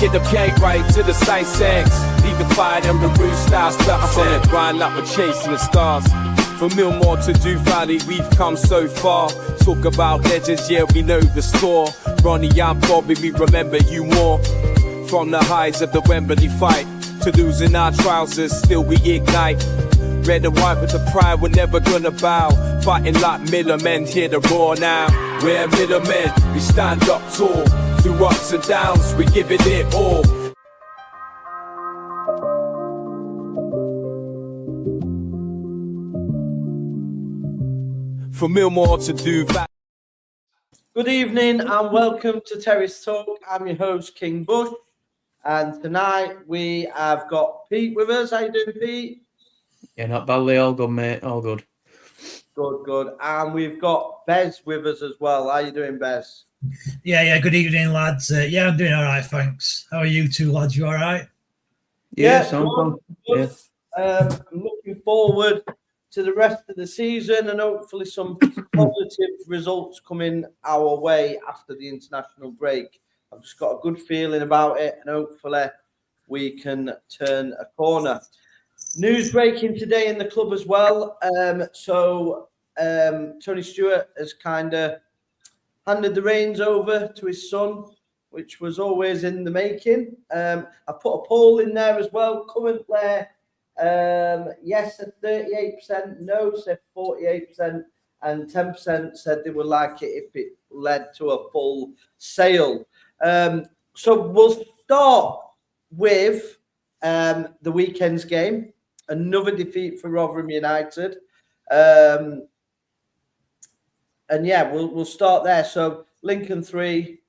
Get the cake right to the sight sex. Leave the fire and the roof style stuff. I'm on the grind like we're chasing the stars. From Millmore to Do Valley, we've come so far. Talk about legends, yeah, we know the score. Ronnie and Bobby, we remember you more. From the highs of the Wembley fight to losing our trousers, still we ignite. Red and white with the pride, we're never gonna bow. Fighting like middlemen, hear the roar now. We're middlemen, we stand up tall. Through ups and downs, we give it all. From Millmore to Do Valley. Good evening and welcome to Terrace Talk. I'm your host, King Bush. And tonight we have got Pete with us. How you doing, Pete? Yeah, not badly. All good, mate. All good. Good. And we've got Bez with us as well. How you doing, Bez? Yeah. Good evening, lads. I'm doing all right, thanks. How are you two lads? You all right? Yeah, good. I'm looking forward to the rest of the season and hopefully some positive results coming our way after the international break. I've just got a good feeling about it and hopefully we can turn a corner. News breaking today in the club as well. Tony Stewart has kind of handed the reins over to his son, which was always in the making. I put a poll in there as well. Currently, yes said 38%, no said 48%, and 10% said they would like it if it led to a full sale. So we'll start with the weekend's game. Another defeat for Rotherham United. And yeah, we'll start there. So Lincoln 3,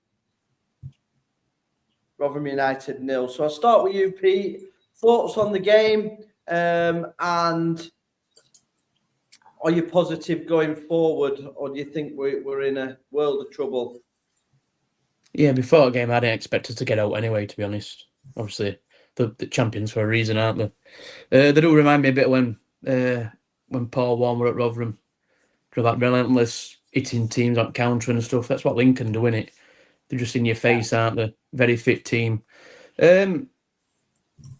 Rotherham United 0. So I'll start with you, Pete. Thoughts on the game, and are you positive going forward, or do you think we're in a world of trouble? Yeah, before the game, I didn't expect us to get out anyway, to be honest. Obviously, the champions for a reason, aren't they? They do remind me a bit when Paul Warren were at Rotherham. That relentless hitting teams on counter and stuff. That's what Lincoln do, innit? They're just in your face, aren't they? Very fit team. The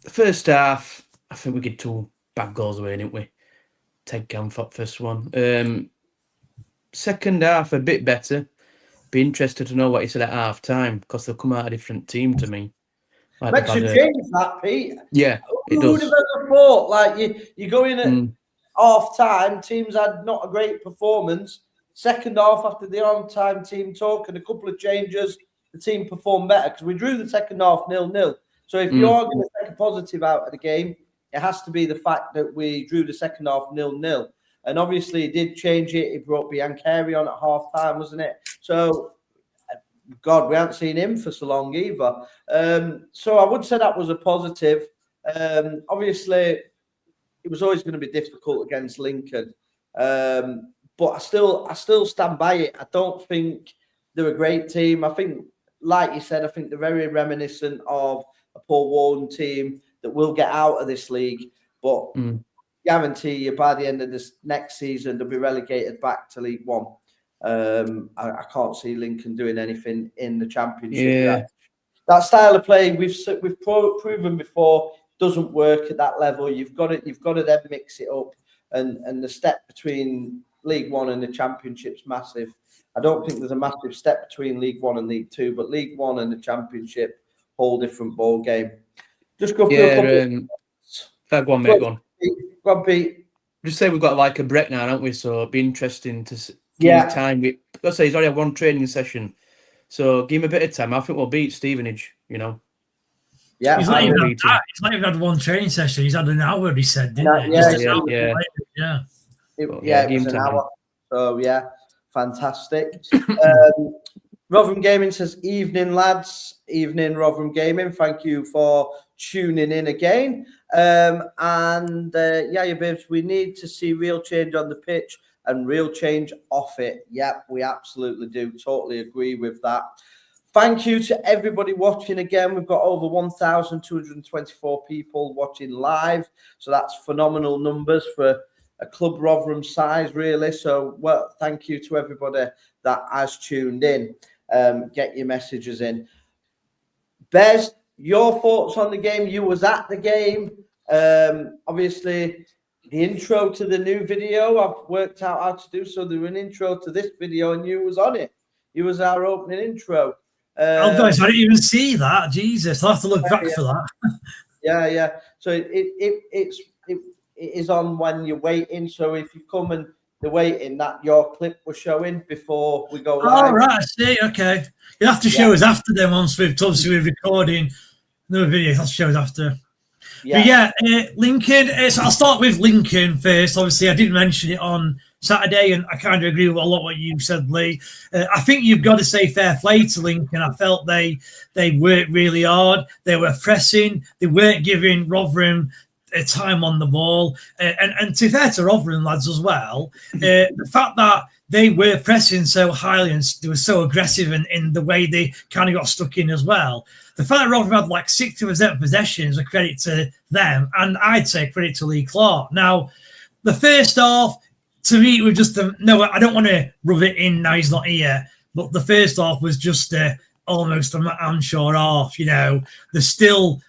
first half, I think we get 2 bad goals away, didn't we? Ted Camford, first one. Second half, a bit better. Be interested to know what he said at half time because they'll come out a different team to me. Like makes you change that, Pete. Yeah, it Who would does. have ever thought? Like you go in at half time, teams had not a great performance. Second half, after the on-time team talk and a couple of changes, the team performed better because we drew the second half 0-0. So if you are going to take a positive out of the game, it has to be the fact that we drew the second half 0-0. And obviously, he did change it. He brought Biancheri on at half time, wasn't it? So, God, we haven't seen him for so long either. So I would say that was a positive. Obviously, it was always going to be difficult against Lincoln. But I still stand by it. I don't think they're a great team. I think, like you said, I think they're very reminiscent of a Paul Warren team that will get out of this league. But guarantee you by the end of this next season, they'll be relegated back to League One. I can't see Lincoln doing anything in the Championship. Yeah. That style of play we've proven before doesn't work at that level. You've got to then mix it up, and the step between League One and the Championship's massive. I don't think there's a massive step between League One and League Two, but League One and the Championship, whole different ball game. Just go through a couple. Go on, mate. Go on. Go on, Pete. Just say we've got like a break now, haven't we? So it'd be interesting to give him time. Let's say he's already had 1 training session, so give him a bit of time. I think we'll beat Stevenage. You know. Yeah, he's not even had 1 training session. He's had an hour. He said, didn't he? Yeah. It was an hour. So yeah, fantastic. Rotherham Gaming says, evening, lads. Evening, Rotherham Gaming. Thank you for tuning in again. Yeah, babes, we need to see real change on the pitch and real change off it. Yep, we absolutely do. Totally agree with that. Thank you to everybody watching again. We've got over 1,224 people watching live. So that's phenomenal numbers for a club Rotherham size, really. So, well, thank you to everybody that has tuned in. Get your messages in. Bez, your thoughts on the game. You was at the game. Obviously, the intro to the new video, I've worked out how to do. So there was an intro to this video, and you was on it. You was our opening intro. Oh, guys, I didn't even see that. Jesus, I'll have to look back for that. Yeah. So it is on when you're waiting. So if you come and they're waiting, that your clip was showing before we go live. Oh, right, I see. Okay. You'll have to show us after then once we're recording another video. You'll have to show us after. Yeah. But yeah, Lincoln. So I'll start with Lincoln first. Obviously, I did mention it on Saturday, and I kind of agree with a lot of what you said, Lee. I think you've got to say fair play to Lincoln. I felt they worked really hard. They were pressing. They weren't giving Rotherham time on the ball. And to be fair to Rotherham lads as well, the fact that they were pressing so highly and they were so aggressive in the way they kind of got stuck in as well. The fact that Rotherham had like 60% possession is a credit to them, and I'd say credit to Lee Clark. Now, the first half, to me, it was just no. I don't want to rub it in now. He's not here, but the first half was just almost a Matt Amshaw half. You know, they still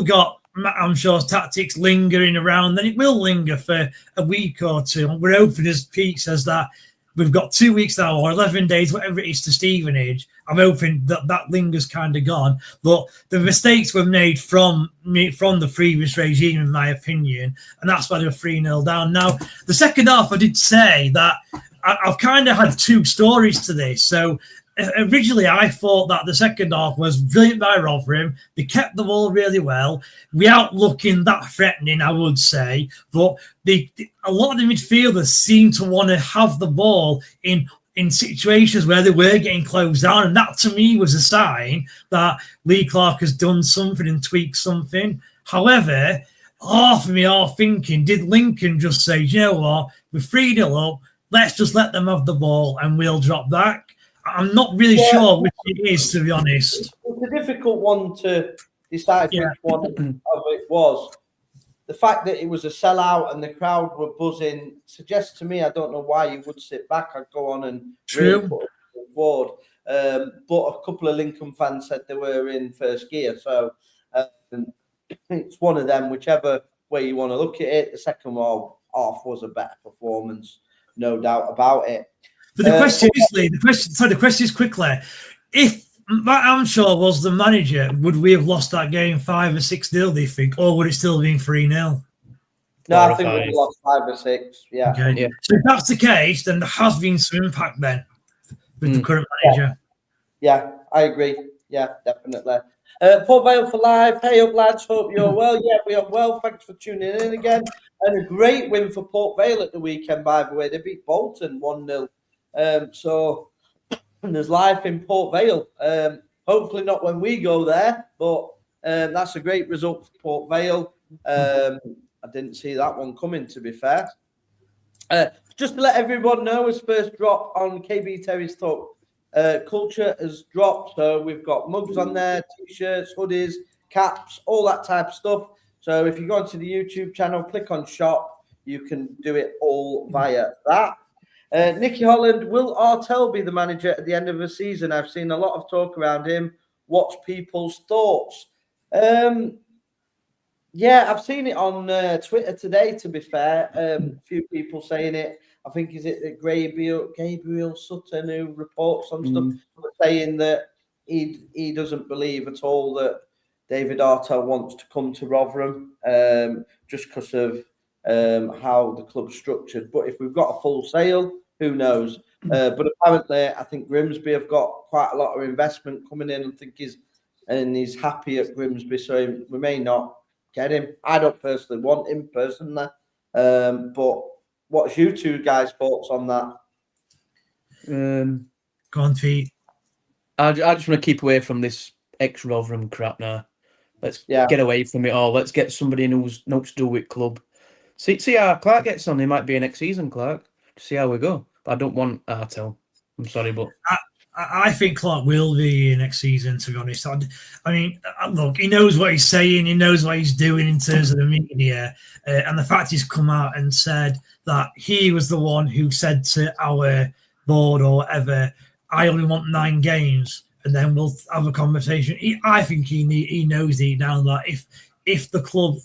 got Matt Amshaw's tactics lingering around. Then it will linger for a week or two. We're hoping, as Pete says, that we've got 2 weeks now or 11 days, whatever it is, to Stevenage. I'm hoping that linger's kind of gone. But the mistakes were made from the previous regime, in my opinion, and that's why they were 3-0 down. Now, the second half, I did say that I've kind of had two stories to this. So originally, I thought that the second half was brilliant by Rotherham. They kept the ball really well, without looking that threatening, I would say. But a lot of the midfielders seemed to want to have the ball in situations where they were getting closed down. And that, to me, was a sign that Lee Clark has done something and tweaked something. However, half of me are thinking, did Lincoln just say, you know what, we're 3-0 up, let's just let them have the ball and we'll drop back? I'm not really sure which it is, to be honest. It's a difficult one to decide which one of it was. The fact that it was a sellout and the crowd were buzzing suggests to me, I don't know why you would sit back. I'd go on and really put it forward. But a couple of Lincoln fans said they were in first gear. So it's one of them, whichever way you want to look at it. The second half was a better performance, no doubt about it. But the question is, Lee, the question is quickly, if Matt Amshaw was the manager, would we have lost that game 5 or 6-0, do you think? Or would it still have been 3-0? No, I think we've lost 5 or 6, yeah. Okay. Yeah. So if that's the case, then there has been some impact then with the current manager. Yeah, I agree. Yeah, definitely. Port Vale for live. Hey up, lads. Hope you're well. Yeah, we are well. Thanks for tuning in again. And a great win for Port Vale at the weekend, by the way. They beat Bolton 1-0. So there's life in Port Vale. Hopefully not when we go there, but that's a great result for Port Vale. I didn't see that one coming, to be fair. Just to let everyone know, his first drop on KB Terry's Talk Culture has dropped. So we've got mugs on there, t-shirts, hoodies, caps, all that type of stuff. So if you go onto the YouTube channel, click on shop, you can do it all via that. Nicky Holland, will Artell be the manager at the end of the season? I've seen a lot of talk around him. What's people's thoughts? Yeah, I've seen it on Twitter today, to be fair. A few people saying it. I think, is it Gabriel Sutton who reports on stuff, saying that he doesn't believe at all that David Artell wants to come to Rotherham just because of how the club's structured. But if we've got a full sale, who knows? But apparently, I think Grimsby have got quite a lot of investment coming in. I think he's happy at Grimsby, so we may not get him. I don't personally want him personally. But what's you two guys' thoughts on that? Go on, Pete. I just want to keep away from this ex-Rotherham crap now. Let's get away from it all. Let's get somebody who's not to do with club. See how Clark gets on. He might be a next season, Clark. See how we go. But I don't want Artell. I'm sorry, but I think Clark will be next season, to be honest. I mean, look, he knows what he's saying. He knows what he's doing in terms of the media. And the fact he's come out and said that he was the one who said to our board or whatever, I only want 9 games. and then we'll have a conversation. I think he knows deep down that if the club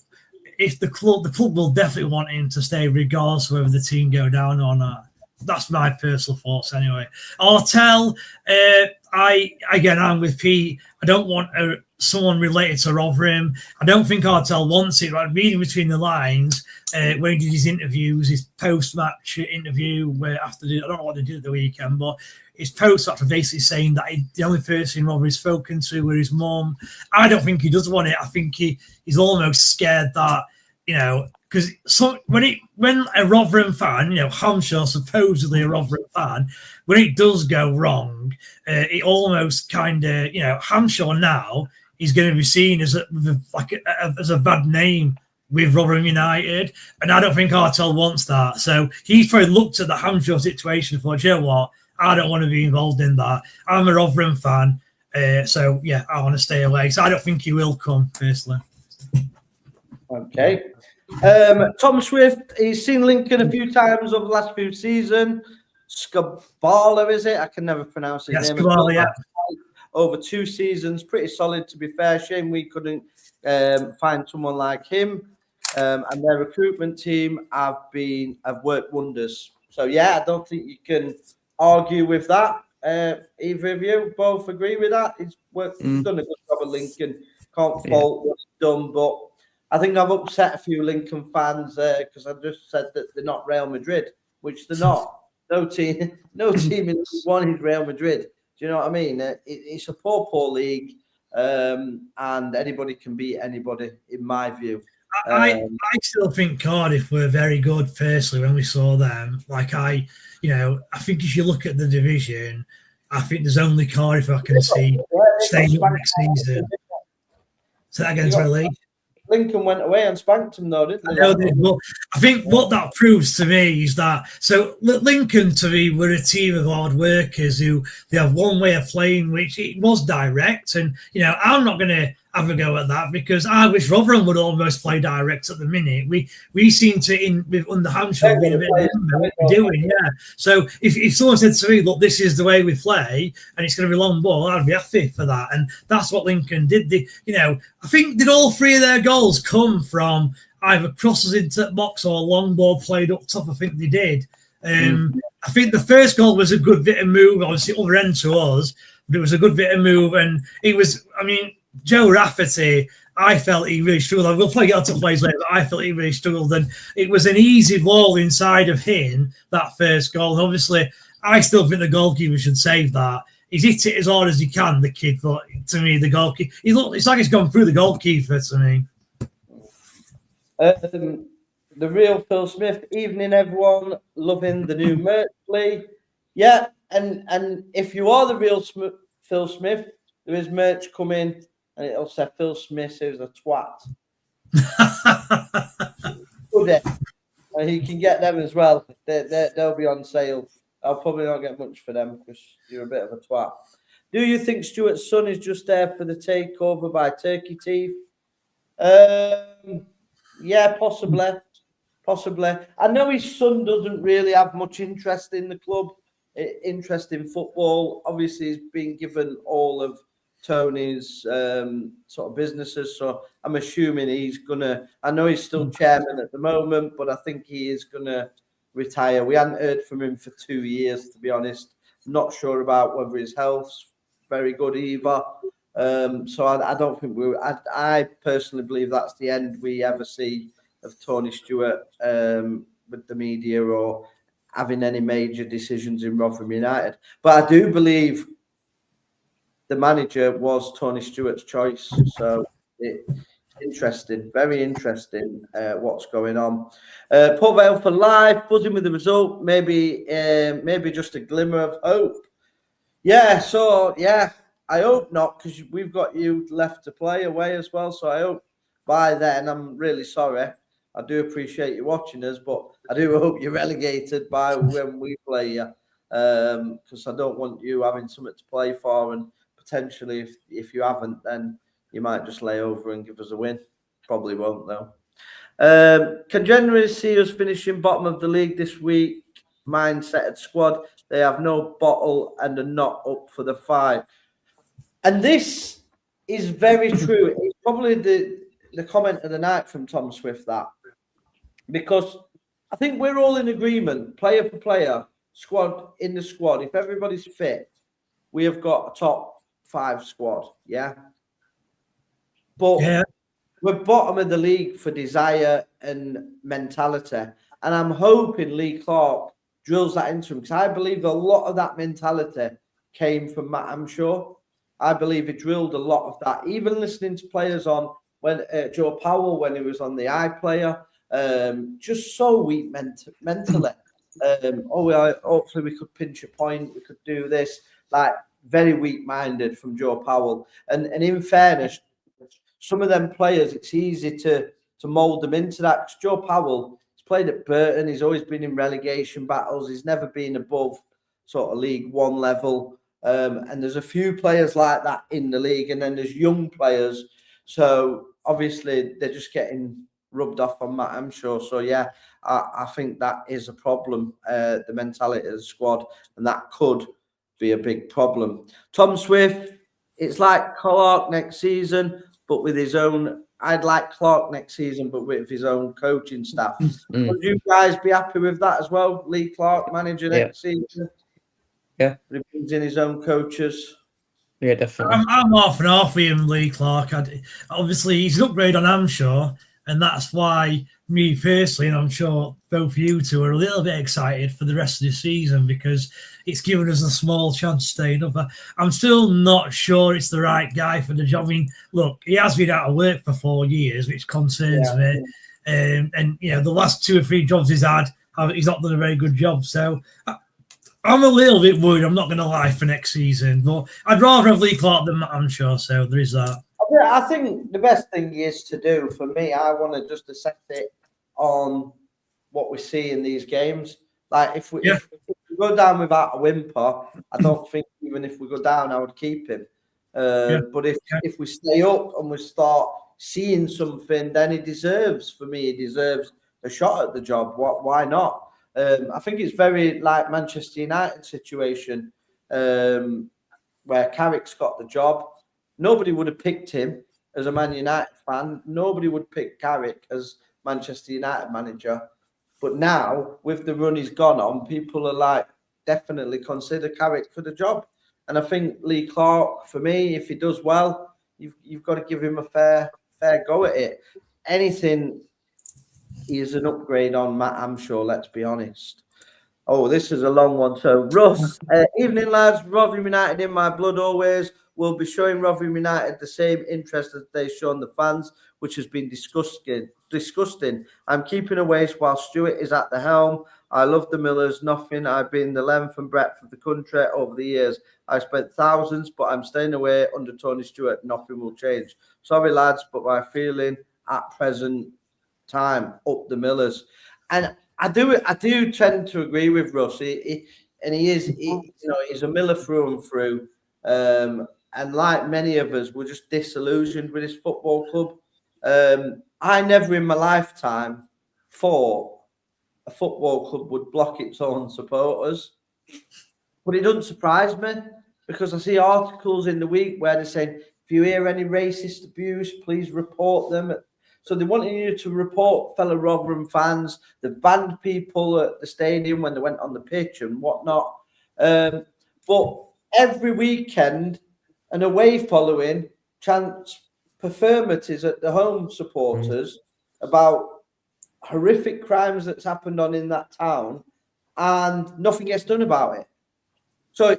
will definitely want him to stay regardless of whether the team go down or not. That's my personal thoughts anyway. Artell, I'm with Pete. I don't want someone related to Rotherham. I don't think Artell wants it. Right? Reading between the lines, when he did his interviews, his post-match interview, where I don't know what they did at the weekend, but his post-match was basically saying that the only person in Rotherham he's spoken to was his mum. I don't think he does want it. I think he's almost scared that, because when a Rotherham fan, Hampshire supposedly a Rotherham fan, when it does go wrong, it almost kind of, Hampshire now is going to be seen as a bad name with Rotherham United, and I don't think Artell wants that. So he's probably looked at the Hampshire situation and thought, you know what, I don't want to be involved in that. I'm a Rotherham fan, so yeah, I want to stay away. So I don't think he will come personally. Okay. Tom Swift, he's seen Lincoln a few times over the last few seasons. Skabala, is it? I can never pronounce his name. Skabala, yeah. Over 2 seasons, pretty solid to be fair. Shame we couldn't find someone like him. And their recruitment team have worked wonders. So yeah, I don't think you can argue with that. Either of you both agree with that? He's done a good job at Lincoln. Can't fault what he's done, but I think I've upset a few Lincoln fans because I just said that they're not Real Madrid, which they're not. No team in League One is Real Madrid. Do you know what I mean? It's a poor league, and anybody can beat anybody, in my view. I still think Cardiff were very good. Personally, when we saw them, I think if you look at the division, I think there's only Cardiff I can see staying up next season. Say that again, sorry. Lincoln went away and spanked him, though, didn't they? I think what that proves to me is that Lincoln, to me, were a team of hard workers who they have one way of playing, which it was direct. And I'm not going to have a go at that because I wish Rotherham would almost play direct at the minute. We seem to under Hampshire be a bit what we're doing, yeah. So if someone said to me, look, this is the way we play and it's going to be long ball, I'd be happy for that. And that's what Lincoln did. I think did all 3 of their goals come from either crosses into the box or a long ball played up top? I think they did. I think the first goal was a good bit of move, obviously other end to us, but it was a good bit of move, and it was, Joe Rafferty, I felt he really struggled. We'll probably get on to plays later, but I felt he really struggled. And it was an easy ball inside of him, that first goal. And obviously, I still think the goalkeeper should save that. He's hit it as hard as he can, the kid. But to me, the goalkeeper, it's like he's gone through the goalkeeper to me. The real Phil Smith, evening everyone, loving the new merch, Lee. Yeah, and if you are the real Phil Smith, there is merch coming. And it'll say Phil Smith is a twat. You can get them as well. They'll be on sale. I'll probably not get much for them because you're a bit of a twat. Do you think Stuart's son is just there for the takeover by Turkey Teeth? Yeah, possibly. I know his son doesn't really have much interest in the club, interest in football. Obviously, he's been given all of Tony's sort of businesses, so I'm assuming he's gonna. I know he's still chairman at the moment, but I think he is gonna retire. We hadn't heard from him for 2 years, to be honest. Not sure about whether his health's very good either. So I don't think I personally believe that's the end we ever see of Tony Stewart with the media or having any major decisions in Rotherham United. But I do believe the manager was Tony Stewart's choice. So interesting, very interesting what's going on. Port Vale for life, buzzing with the result. Maybe just a glimmer of hope. Yeah, so yeah, I hope not, because we've got you left to play away as well. So I hope by then, I'm really sorry. I do appreciate you watching us, but I do hope you're relegated by when we play you, because I don't want you having something to play for, and potentially if you haven't, then you might just lay over and give us a win. Probably won't, though. Can generally see us finishing bottom of the league this week. Mindset squad. They have no bottle and are not up for the fight. And this is very true. It's probably the comment of the night from Tom Swift, that, because I think we're all in agreement, player for player, squad in the squad. If everybody's fit, we have got a top 5 squad. Yeah. But we're bottom of the league for desire and mentality. And I'm hoping Lee Clark drills that into him, because I believe a lot of that mentality came from Matt Amshaw. I believe he drilled a lot of that. Even listening to players on when Joe Powell, when he was on the iPlayer, just so weak mentally. Hopefully we could pinch a point, we could do this. Like, very weak-minded from Joe Powell. And in fairness, some of them players, it's easy to mould them into that. Because Joe Powell, he's played at Burton, he's always been in relegation battles, he's never been above sort of League One level. And there's a few players like that in the league, and then there's young players. So obviously they're just getting rubbed off on Matt Amshaw. So yeah, I think that is a problem, the mentality of the squad, and that could be a big problem. Tom Swift, it's like Clark next season, but with his own. I'd like Clark next season, but with his own coaching staff. Would you guys be happy with that as well? Lee Clark manager next season? Yeah. He brings in his own coaches. Yeah, definitely. I'm half and half with him, Lee Clark. Obviously, he's an upgrade on Amshaw, and that's why me personally, and I'm sure both of you two, are a little bit excited for the rest of the season, because it's given us a small chance of staying up. I'm still not sure it's the right guy for the job. I mean, look, he has been out of work for 4 years, which concerns me. And you know, the last 2 or 3 jobs he's had, he's not done a very good job. So I'm a little bit worried, I'm not going to lie, for next season. But I'd rather have Lee Clark than Matt Amshaw, so there is that. I think the best thing is to do, for me, I want to just assess it on what we see in these games. Like, if we go down without a whimper, I don't think even if we go down, I would keep him. But if we stay up and we start seeing something, then he deserves a shot at the job. Why not? I think it's very like Manchester United situation, where Carrick's got the job. Nobody would have picked him as a Man United fan. Nobody would pick Carrick as Manchester United manager. But now, with the run he's gone on, people are like, definitely consider Carrick for the job. And I think Lee Clark, for me, if he does well, you've got to give him a fair go at it. Anything is an upgrade on Matt Amshaw, let's be honest. Oh, this is a long one. So, Russ, evening, lads. Rotherham United in my blood always. Will be showing Rotherham United the same interest as they've shown the fans, which has been disgusting. I'm keeping away while Stuart is at the helm. I love the Millers. Nothing. I've been the length and breadth of the country over the years. I spent thousands, but I'm staying away under Tony Stewart. Nothing will change. Sorry, lads, but my feeling at present time, up the Millers. And I do tend to agree with Russ. He's a Miller through and through. And like many of us, we're just disillusioned with his football club. I never in my lifetime thought a football club would block its own supporters. But it doesn't surprise me, because I see articles in the week where they're saying, if you hear any racist abuse, please report them. So they wanted you to report fellow Rotherham fans. They banned people at the stadium when they went on the pitch and whatnot. But every weekend, an away following chants performances at the home supporters about horrific crimes that's happened in that town, and nothing gets done about it. So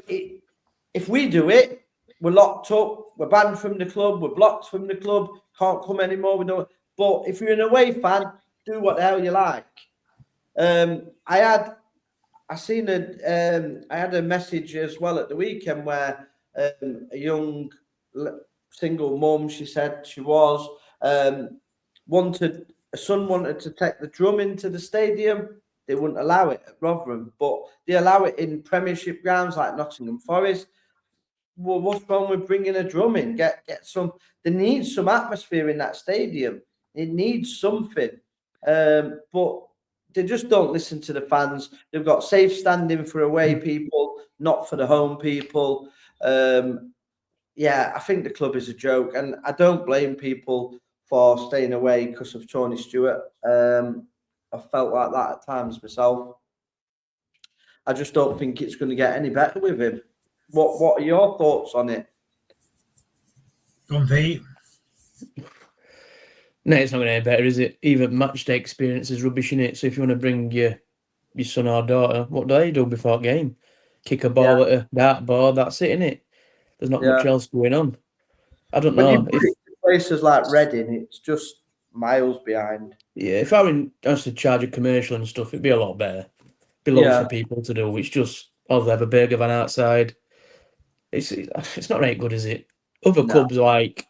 if we do it, we're locked up, we're banned from the club, we're blocked from the club, can't come anymore. We don't. But if you're an away fan, do what the hell you like. I had a message as well at the weekend where a young single mum, she said she was, wanted to take the drum into the stadium. They wouldn't allow it at Rotherham, but they allow it in Premiership grounds like Nottingham Forest. Well, what's wrong with bringing a drum in? Get some. They need some atmosphere in that stadium. It needs something, but they just don't listen to the fans. They've got safe standing for away people, not for the home people. yeah, I think the club is a joke, and I don't blame people for staying away because of Tony Stewart. I felt like that at times myself. I just don't think it's going to get any better with him. What are your thoughts on it? Go on, Pete. No, it's not going to get better, is it? Even match day experience is rubbish in it. So if you want to bring your son or daughter, what do they do before game? Kick a ball at a dartboard. That's it, innit? There's not much else going on. I don't When you know put if it to places like Reading, it's just miles behind. if I were to charge a commercial and stuff, it'd be a lot better. Be loads for people to do. It's just they have a burger van outside. It's not very good, is it? Other clubs like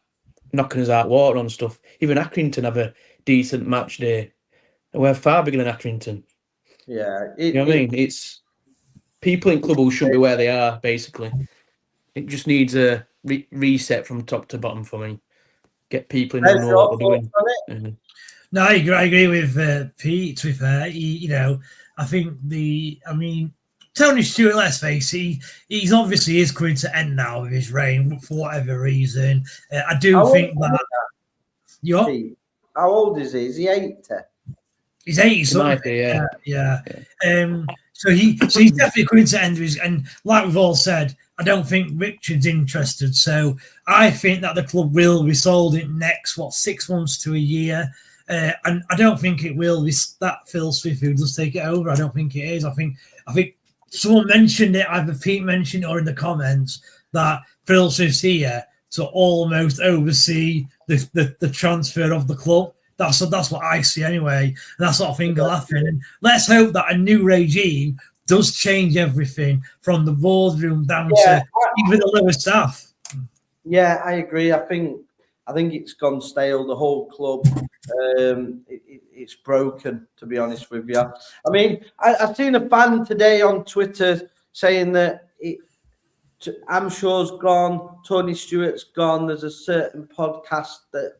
knocking us out water on stuff. Even Accrington have a decent match day. And we're far bigger than Accrington. Yeah, you know what I mean? It's people in club who shouldn't be where they are. Basically, it just needs a reset from top to bottom for me. Get people in who know what they're doing. No, I agree with Pete. To be fair, I think Tony Stewart, let's face it, he's obviously is coming to end now with his reign for whatever reason. I do think that. How old is he? Is he 80? He's 80 something. Yeah. So he's definitely coming to end of his. And like we've all said, I don't think Richard's interested. So I think that the club will be sold in next 6 months to a year. And I don't think it will be that Phil Swift who does take it over. I don't think it is. I think someone mentioned it, either Pete mentioned it or in the comments, that Phil Swift's here to almost oversee the transfer of the club. That's what I see anyway. And that's what I think will happen. And let's hope that a new regime does change everything from the boardroom down to even the lower staff. Yeah, I agree. I think it's gone stale. The whole club, it's broken. To be honest with you, I mean, I've seen a fan today on Twitter saying that Amsha's gone, Tony Stewart's gone. There's a certain podcast that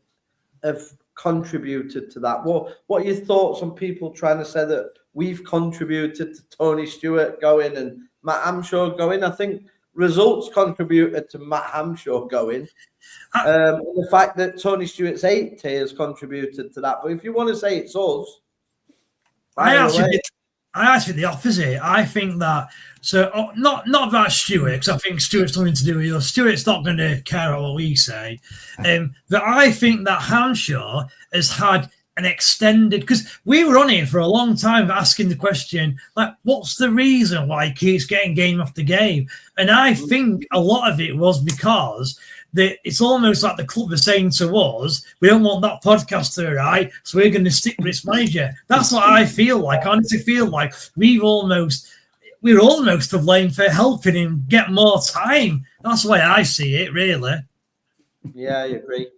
have contributed to that. What are your thoughts on people trying to say that we've contributed to Tony Stewart going and Matt Hamshaw going? I think results contributed to Matt Hamshaw going. The fact that Tony Stewart's 80 has contributed to that. But if you want to say it's us, I actually the opposite. I think that not about Stewart, because I think Stewart's nothing to do with us. Stewart's not going to care about what we say. But I think that Hanshaw has had an extended, because we were on here for a long time asking the question, like, what's the reason why he keeps getting game after game? And I think a lot of it was because it's almost like the club are saying to us, we don't want that podcaster, right? So we're going to stick with this manager. That's what I feel like. I honestly feel like we're almost to blame for helping him get more time. That's the way I see it, really. Yeah, I agree.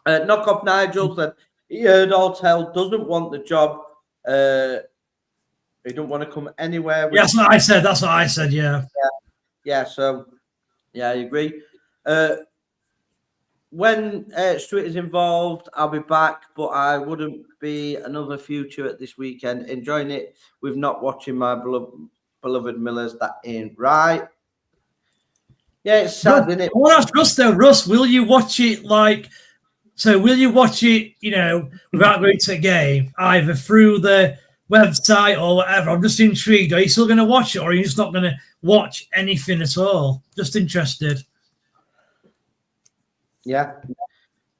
Knock off Nigel said he heard Ortel doesn't want the job. He don't want to come anywhere. That's what I said. That's what I said. Yeah. So I agree. When Stuart is involved, I'll be back, but I wouldn't be another future at this weekend. Enjoying it with not watching my beloved Millers. That ain't right. Yeah, it's sad, isn't it? Well, that's Russ though. Russ, will you watch it will you watch it, without going to a game, either through the website or whatever? I'm just intrigued. Are you still going to watch it, or are you just not going to watch anything at all? Just interested. Yeah.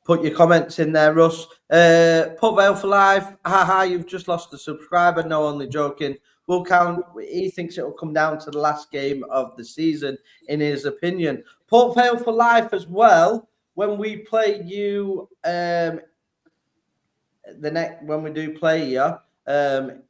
Put your comments in there, Russ. Put Vale for life. Haha, you've just lost a subscriber. No, only joking. Will count. He thinks it will come down to the last game of the season, in his opinion. Put Vale for life as well. When we play you, when we do play you,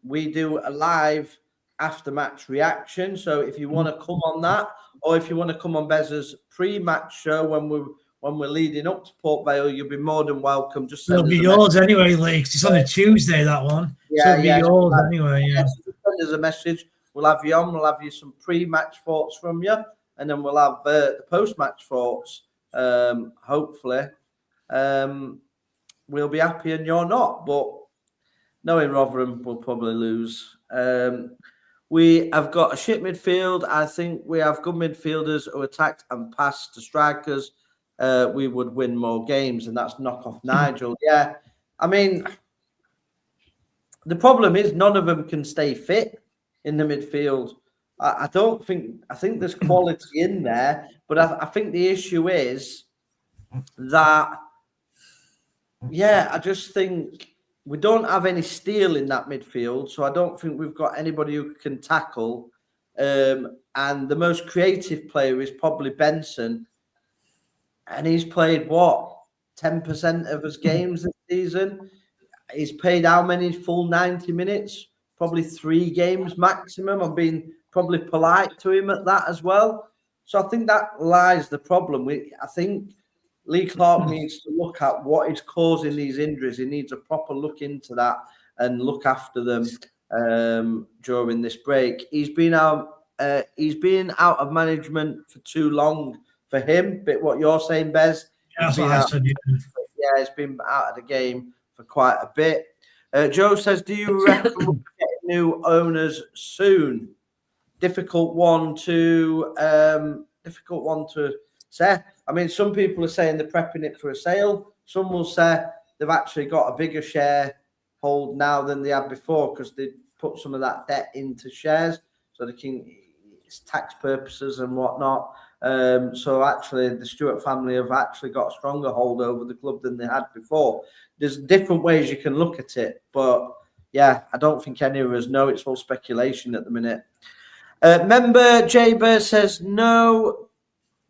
we do a live after match reaction. So if you want to come on that, or if you want to come on Bez's pre-match show when we're leading up to Port Vale, you'll be more than welcome. Just it'll be yours anyway, Lee. It's on a Tuesday, that one. Yeah, so it'll be yours anyway. Yeah. So send us a message. We'll have you on. We'll have you some pre-match thoughts from you, and then we'll have the post-match thoughts. Hopefully, we'll be happy and you're not. But knowing Rotherham, we'll probably lose. We have got a shit midfield. I think we have good midfielders who attacked and passed to strikers. We would win more games, and that's knock off Nigel. Yeah, I mean, the problem is none of them can stay fit in the midfield. I think there's quality in there, but I think the issue is that, I just think we don't have any steel in that midfield, so I don't think we've got anybody who can tackle. And the most creative player is probably Benson, and he's played 10% of his games this season. He's played how many full 90 minutes? Probably 3 games maximum. I'm being probably polite to him at that as well. So I think that lies the problem. I think Lee Clark needs to look at what is causing these injuries. He needs a proper look into that and look after them during this break. He's been out of management for too long for him. But what you're saying, Bez? That's what I said. He's been out of the game for quite a bit. Joe says, do you reckon we'll get new owners soon? Difficult one to say. I mean, some people are saying they're prepping it for a sale. Some will say they've actually got a bigger sharehold now than they had before because they put some of that debt into shares so they can, it's tax purposes and whatnot. So actually, the Stewart family have actually got a stronger hold over the club than they had before. There's different ways you can look at it, but yeah, I don't think any of us know. It's all speculation at the minute. Member Jay Burr says, no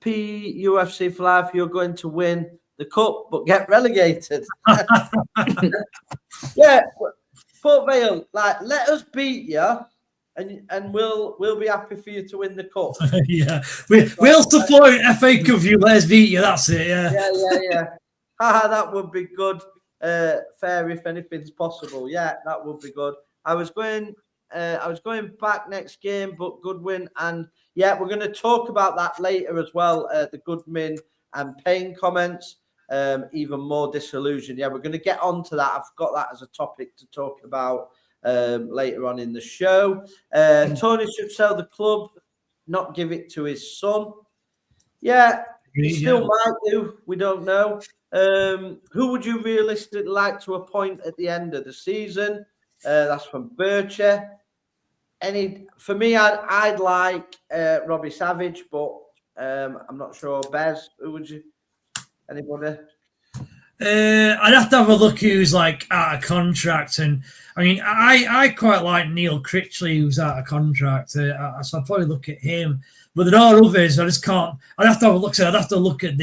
PUFC for life, you're going to win the cup, but get relegated. Yeah, Port Vale, let us beat you, and we'll be happy for you to win the cup. Yeah, we'll support FA Cup. You let us beat you. That's it. Yeah. That would be good. Fair if anything's possible. Yeah, that would be good. I was going back next game, but good win. And yeah, we're going to talk about that later as well. The Goodman and Payne comments, even more disillusion. Yeah, we're going to get on to that. I've got that as a topic to talk about later on in the show. Tony should sell the club, not give it to his son. Yeah, he still might do. We don't know. Who would you realistically like to appoint at the end of the season? That's from Bircher. For me, I'd like Robbie Savage, but I'm not sure. Bez, who would you? Anybody? I'd have to have a look who's like out of contract, and I mean, I quite like Neil Critchley, who's out of contract, so I'd probably look at him. But there are others. I just can't. I'd have to have a look. So I'd have to look at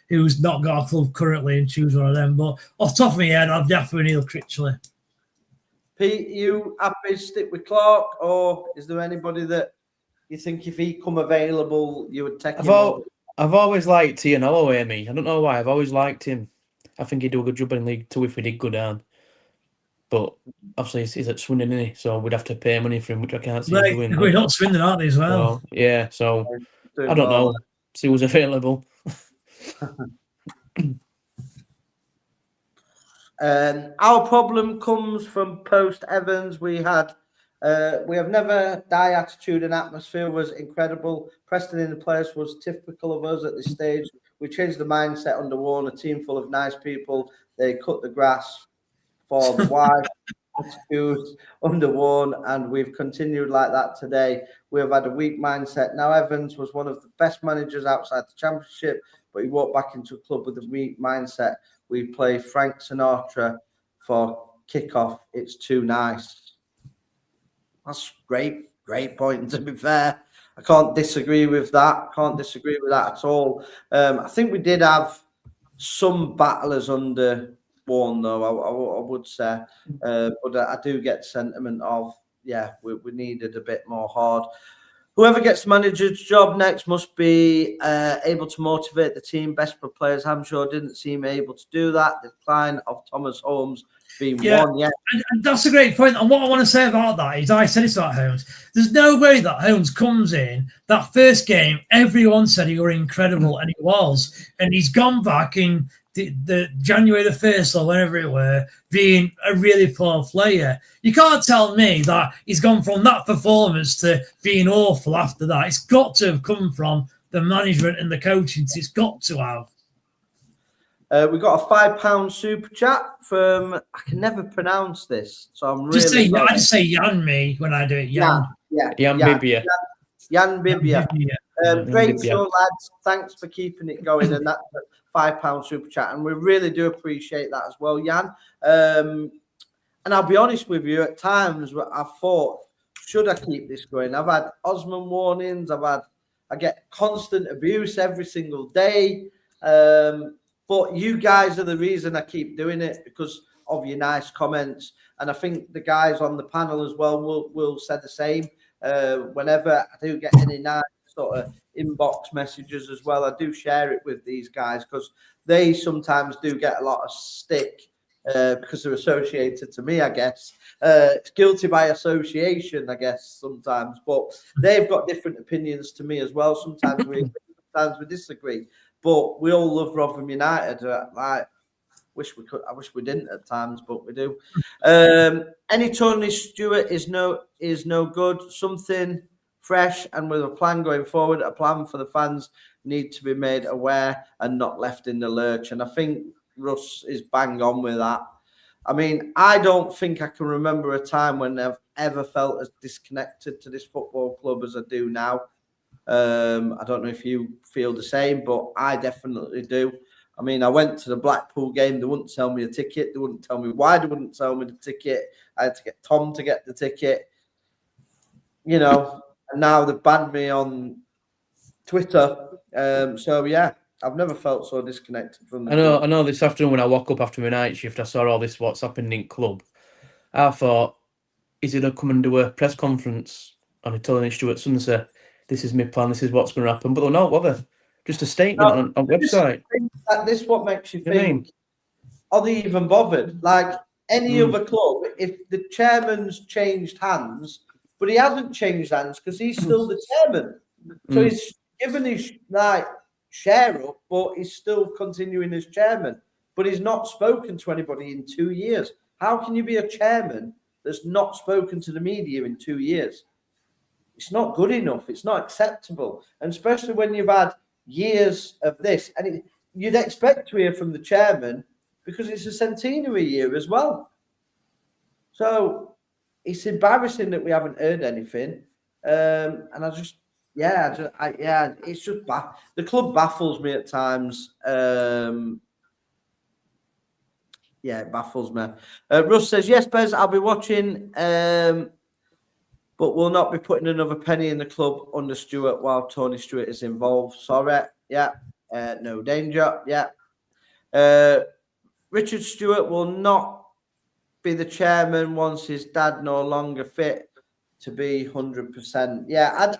who's not got a club currently and choose one of them. But off the top of my head, I'd definitely Neil Critchley. Pete, you happy to stick with Clark, or is there anybody that you think if he come available, you would take him? I've always liked Ian Holloway, me. I don't know why. I've always liked him. I think he'd do a good job in League 2 if we did go down. But obviously, he's at Swindon, isn't he? So we'd have to pay money for him, which I can't see doing. We're not Swindon, aren't they, as well? So I don't know. See who's available. Our problem comes from post Evans. We have never die attitude and atmosphere was incredible. Preston in the place was typical of us at this stage. We changed the mindset under Warne, a team full of nice people. They cut the grass for the wife. Attitude under Warne, and we've continued like that today. We have had a weak mindset. Now Evans was one of the best managers outside the Championship, but he walked back into a club with a weak mindset. We play Frank Sinatra for kickoff. It's too nice. That's great point, to be fair. I can't disagree with that. At all. I think we did have some battlers under Warne, though, I would say. But I do get sentiment of, we needed a bit more hard. Whoever gets the manager's job next must be able to motivate the team. Best for players. Hamshaw didn't seem able to do that. The decline of Thomas Holmes being one. Yeah, and that's a great point. And what I want to say about that is, I said it's about Holmes. There's no way that Holmes comes in that first game. Everyone said he were incredible, and he was. And he's gone back in the January the 1st or whenever it were, being a really poor player. You can't tell me that he's gone from that performance to being awful after that. It's got to have come from the management and the coaching. It's got to have. We got a £5 super chat from, I can never pronounce this, so I'm really sorry. I just say Jan me when I do it. Jan. Jan Bibia. Jan Bibia. Great Bibia. show, lads. Thanks for keeping it going. And that's a £5 super chat. And we really do appreciate that as well, Jan. And I'll be honest with you, at times I've thought, should I keep this going? I've had Osman warnings. I get constant abuse every single day. But you guys are the reason I keep doing it, because of your nice comments. And I think the guys on the panel as well will say the same. Whenever I do get any nice sort of inbox messages as well, I do share it with these guys, because they sometimes do get a lot of stick because they're associated to me, I guess. It's guilty by association, I guess, sometimes. But they've got different opinions to me as well. Sometimes we disagree. But we all love Rotherham United. I wish we could. I wish we didn't at times, but we do. Any Tony Stewart is no good. Something fresh and with a plan going forward. A plan for the fans need to be made aware and not left in the lurch. And I think Russ is bang on with that. I mean, I don't think I can remember a time when I've ever felt as disconnected to this football club as I do now. I don't know if you feel the same, but I definitely do. I mean, I went to the Blackpool game. They wouldn't sell me a ticket. They wouldn't tell me why they wouldn't sell me the ticket. I had to get Tom to get the ticket. You know, and now they've banned me on Twitter. So, yeah, I've never felt so disconnected from the club. I know this afternoon when I woke up after my night shift, I saw all this what's happening in club. I thought, is he going to come and do a press conference on a Tony Stewart Sunday say, this is my plan, this is what's going to happen? But they're not, were they? Just a statement on website. This is what makes you think, are they even bothered? Like any other club, if the chairman's changed hands, but he hasn't changed hands because he's still the chairman. So he's given his share up, but he's still continuing as chairman. But he's not spoken to anybody in 2 years. How can you be a chairman that's not spoken to the media in 2 years? It's not good enough. It's not acceptable. And especially when you've had years of this. And you'd expect to hear from the chairman because it's a centenary year as well. So it's embarrassing that we haven't heard anything. And I just, it's just the club baffles me at times. It baffles me. Russ says, yes, Bez, I'll be watching, but we'll not be putting another penny in the club under Stewart while Tony Stewart is involved. Sorry. Yeah. No danger. Yeah. Richard Stewart will not be the chairman once his dad no longer fit to be 100%. Yeah.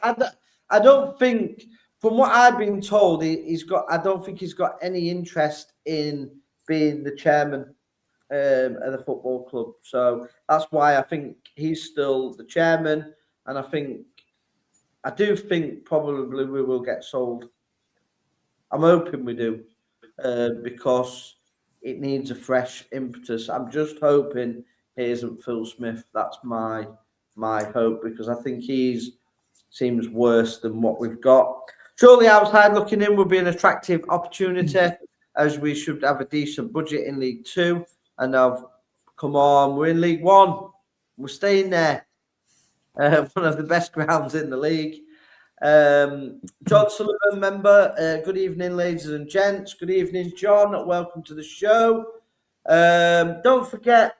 I don't think, from what I've been told, I don't think he's got any interest in being the chairman of the football club. So that's why I think he's still the chairman. And I do think probably we will get sold. I'm hoping we do because it needs a fresh impetus. I'm just hoping it isn't Phil Smith. That's my hope, because I think seems worse than what we've got. Surely outside looking in would be an attractive opportunity, as we should have a decent budget in League Two. And come on, we're in League One. We're staying there. One of the best grounds in the league. John Sullivan, member. Good evening, ladies and gents. Good evening, John. Welcome to the show. Don't forget,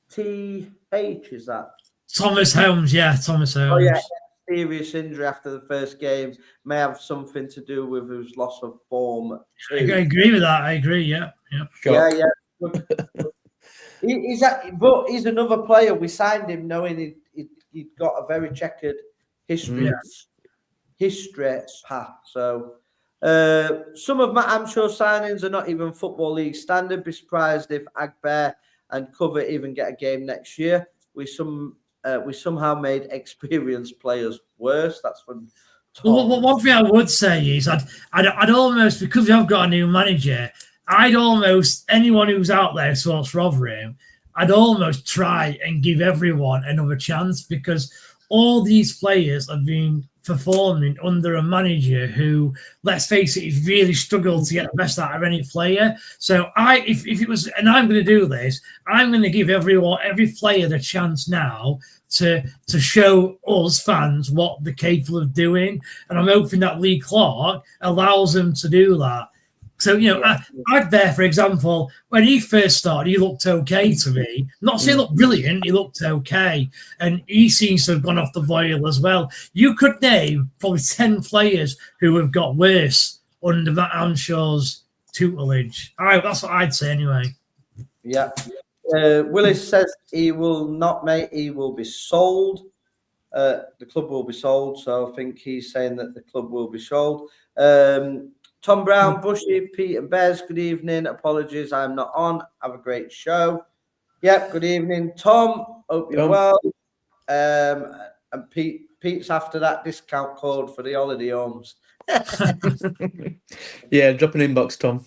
TH, is that? Thomas Holmes, Thomas Holmes. Oh, yeah. Serious injury after the first game may have something to do with his loss of form too. I agree with that. I agree. Yeah. Sure. Yeah. He's another player. We signed him knowing he'd got a very checkered history path. So some of Matt Amshaw's signings are not even Football League standard. Be surprised if Agbear and Cover even get a game next year. We somehow made experienced players worse. That's from Well, one thing I would say is I'd almost, because we have got a new manager, I'd almost, anyone who's out there supports Rotherham, I'd almost try and give everyone another chance, because all these players have been performing under a manager who, let's face it, he's really struggled to get the best out of any player. So if it was, and I'm going to do this, I'm going to give every player the chance now to show us fans what they're capable of doing. And I'm hoping that Lee Clark allows them to do that. So, Agbear, for example, when he first started, he looked okay to me. Not saying he looked brilliant, he looked okay. And he seems to have gone off the boil as well. You could name probably 10 players who have got worse under Matt Hanshaw's tutelage. All right, that's what I'd say anyway. Yeah. Willis says he will not, mate. He will be sold. The club will be sold. So I think he's saying that the club will be sold. Tom Brown, Bushy, Pete and Bez, good evening. Apologies, I'm not on. Have a great show. Yep, good evening, Tom. Hope you're well. And Pete's after that discount code for the holiday homes. Yeah, drop an inbox, Tom.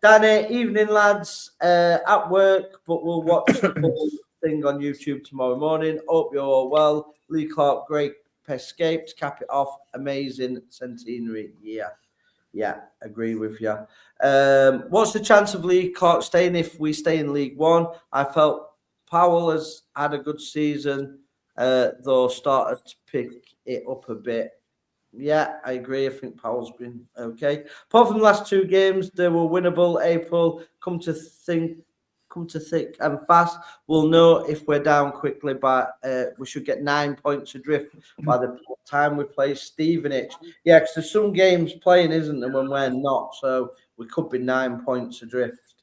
Danny, evening, lads. At work, but we'll watch the full thing on YouTube tomorrow morning. Hope you're all well. Lee Clark, great escape to cap it off. Amazing centenary year. Yeah, agree with you. What's the chance of Lee Clark staying if we stay in League One? I felt Powell has had a good season, though started to pick it up a bit. Yeah, I agree. I think Powell's been okay. Apart from the last two games, they were winnable. April, come to thick and fast. We'll know if we're down quickly, but we should get 9 points adrift by the time we play Stevenage. Yeah, because there's some games playing, isn't there, when we're not, so we could be 9 points adrift.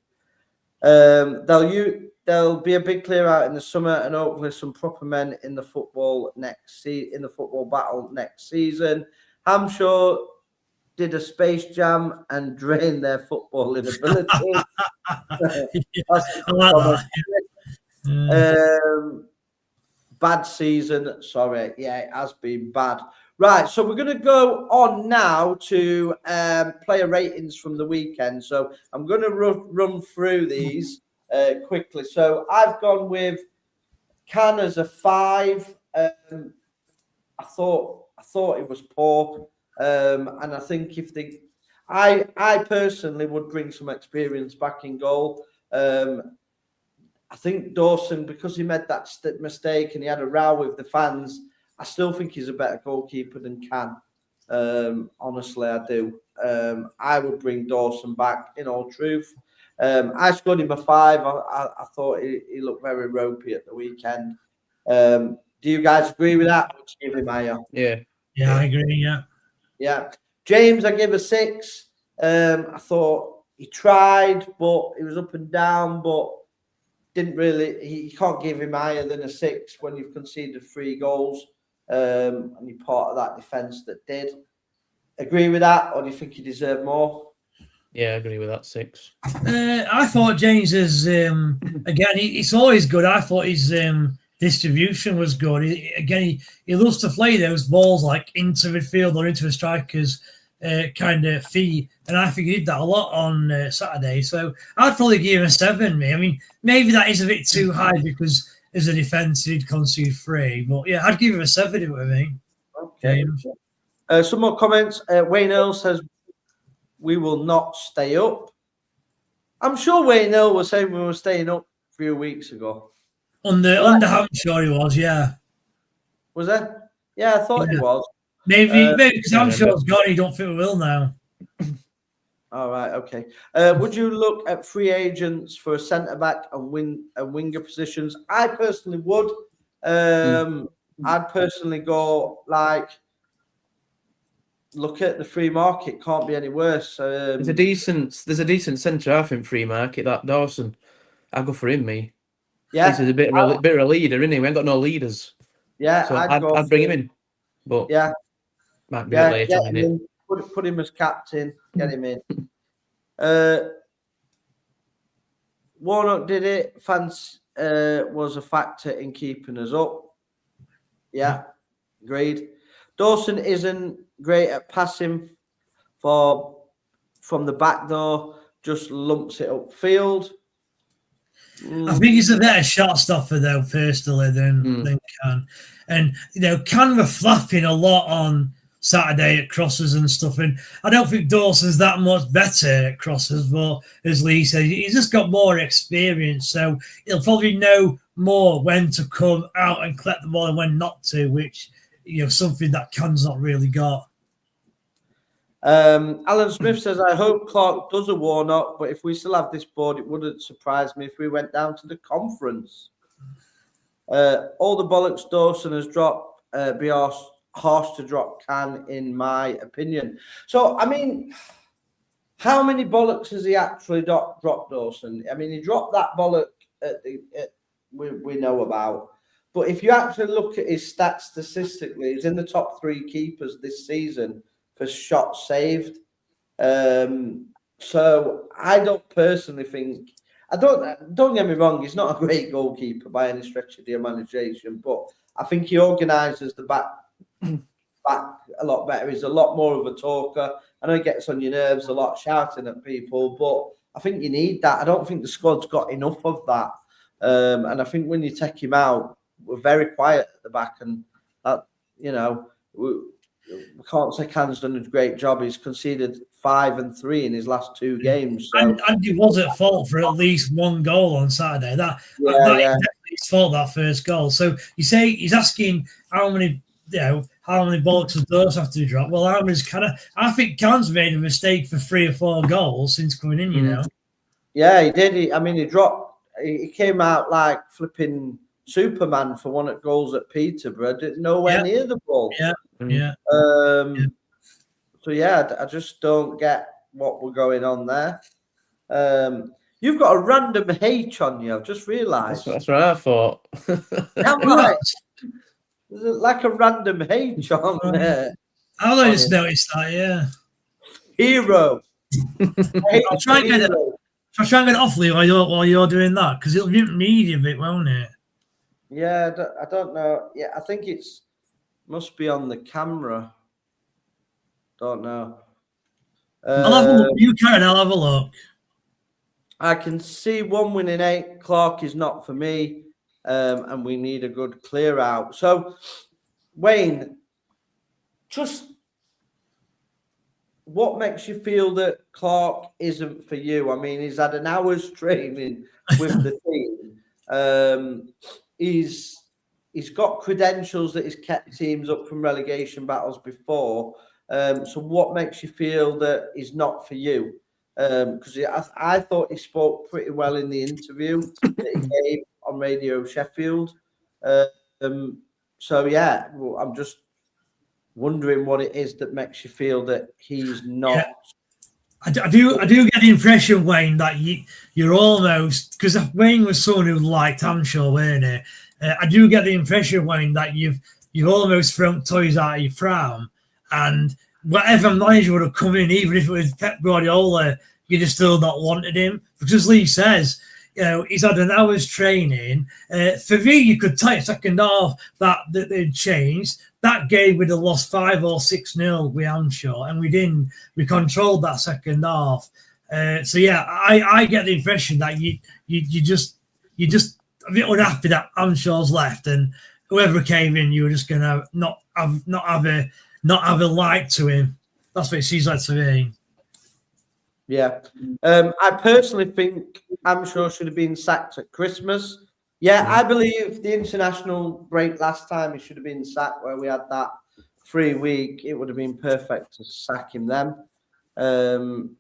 There'll be a big clear out in the summer, and hopefully some proper men in the football battle next season. Hampshire did a Space Jam and drained their football inability. I like that. Bad season. Sorry. Yeah, it has been bad. Right. So we're going to go on now to player ratings from the weekend. So I'm going to run through these quickly. So I've gone with Can as a 5. I thought it was poor. And I think I personally would bring some experience back in goal. I think Dawson, because he made that mistake and he had a row with the fans, I still think he's a better goalkeeper than Can. Honestly, I do. I would bring Dawson back, in all truth. I scored him a 5. I thought he looked very ropey at the weekend. Do you guys agree with that? Would you give him higher? Yeah. Yeah, I agree, yeah. Yeah. James, I give a 6. I thought he tried, but he was up and down, but didn't really. You can't give him higher than a 6 when you've conceded 3 goals, and you're part of that defence that did. Agree with that, or do you think he deserved more? Yeah, I agree with that 6. I thought James is again. It's always good. I thought his distribution was good. He loves to play those balls like into midfield or into a striker's kind of feet, and I think he did that a lot on Saturday. So I'd probably give him a 7. I mean, maybe that is a bit too high because as a defence he did concede 3, but yeah, I'd give him a 7 if it were me. Okay. Some more comments. Wayne Earl says we will not stay up. I'm sure Wayne Earl was saying we were staying up a few weeks ago. Under Hampshire he was, yeah. Was that? Yeah, I thought he was. Maybe because Hampshire's gone, he don't think we will now. All right, okay. Would you look at free agents for a centre back and winger positions? I personally would. I'd personally go look at the free market. Can't be any worse. There's a decent centre half in free market. That Dawson, I'd go for him. Me. Yeah, he's a bit of a leader, isn't he? We ain't got no leaders. Yeah, so I'd bring him in. But yeah, might be later. Put him as captain. Get him in. Warnock did it. Fans was a factor in keeping us up. Yeah, agreed. Dawson isn't great at passing from the back door, just lumps it upfield. I think he's a better shot stopper though, personally, than Can. And Can were flapping a lot on Saturday at crosses and stuff. And I don't think Dawson's that much better at crosses, but as Lee said, he's just got more experience, so he'll probably know more when to come out and collect the ball and when not to, which something that Can's not really got. Alan Smith says, I hope Clark does a Warnock, but if we still have this board, it wouldn't surprise me if we went down to the conference. All the bollocks Dawson has dropped, be harsh to drop Can, in my opinion. So, I mean, how many bollocks has he actually dropped Dawson? I mean, he dropped that bollock we know about. But if you actually look at his stats statistically, he's in the top 3 keepers this season for shots saved. So I don't personally think, don't get me wrong, he's not a great goalkeeper by any stretch of the imagination, but I think he organises the back a lot better. He's a lot more of a talker. I know he gets on your nerves a lot, shouting at people, but I think you need that. I don't think the squad's got enough of that. And I think when you take him out, we're very quiet at the back, and that, we can't say Can's done a great job. He's conceded 5 and 3 in his last 2 games. So. And he was at fault for at least 1 goal on Saturday. That is definitely his fault, that first goal. So you say he's asking how many bollocks does those have to drop? Well, I think Can's made a mistake for 3 or 4 goals since coming in. Yeah, he did. He came out like flipping Superman for 1 goals at Peterborough. Nowhere near the ball. Yeah. So I just don't get what we're going on there. You've got a random H on you. I've just realised. That's what I thought. There's like a random H on there. I just noticed that. Yeah. Hero. I'll try and get it. I'll try and get it off, Lee, while you're doing that, because it'll be media bit, won't it? Yeah, I don't know. Yeah, I think must be on the camera. Don't know. I'll have a look. You can. I'll have a look. I can see 1 winning 8. Clark is not for me, and we need a good clear out. So, Wayne, just what makes you feel that Clark isn't for you? I mean, he's had an hour's training with the team. He's got credentials that he's kept teams up from relegation battles before. So what makes you feel that he's not for you? Because I thought he spoke pretty well in the interview that he gave on Radio Sheffield. I'm just wondering what it is that makes you feel that he's not. Yeah. I do get the impression, Wayne, that you're almost, because Wayne was someone who liked Hampshire, weren't he? I do get the impression, Wayne, that you've almost thrown toys out of your pram, and whatever manager would have come in, even if it was Pep Guardiola, you'd have still not wanted him. Because Lee says, he's had an hour's training. For me, you could tell second half that they'd changed. That game we'd have lost 5 or 6-0 with Hampshire, and we didn't. We controlled that second half. I get the impression that you just a bit unhappy that Hamshire's left, and whoever came in, you were just gonna not have a like to him. That's what it seems like to me. Yeah, I personally think Hampshire should have been sacked at Christmas. Yeah, I believe the international break last time he should have been sacked, where we had that 3 week. It would have been perfect to sack him then. And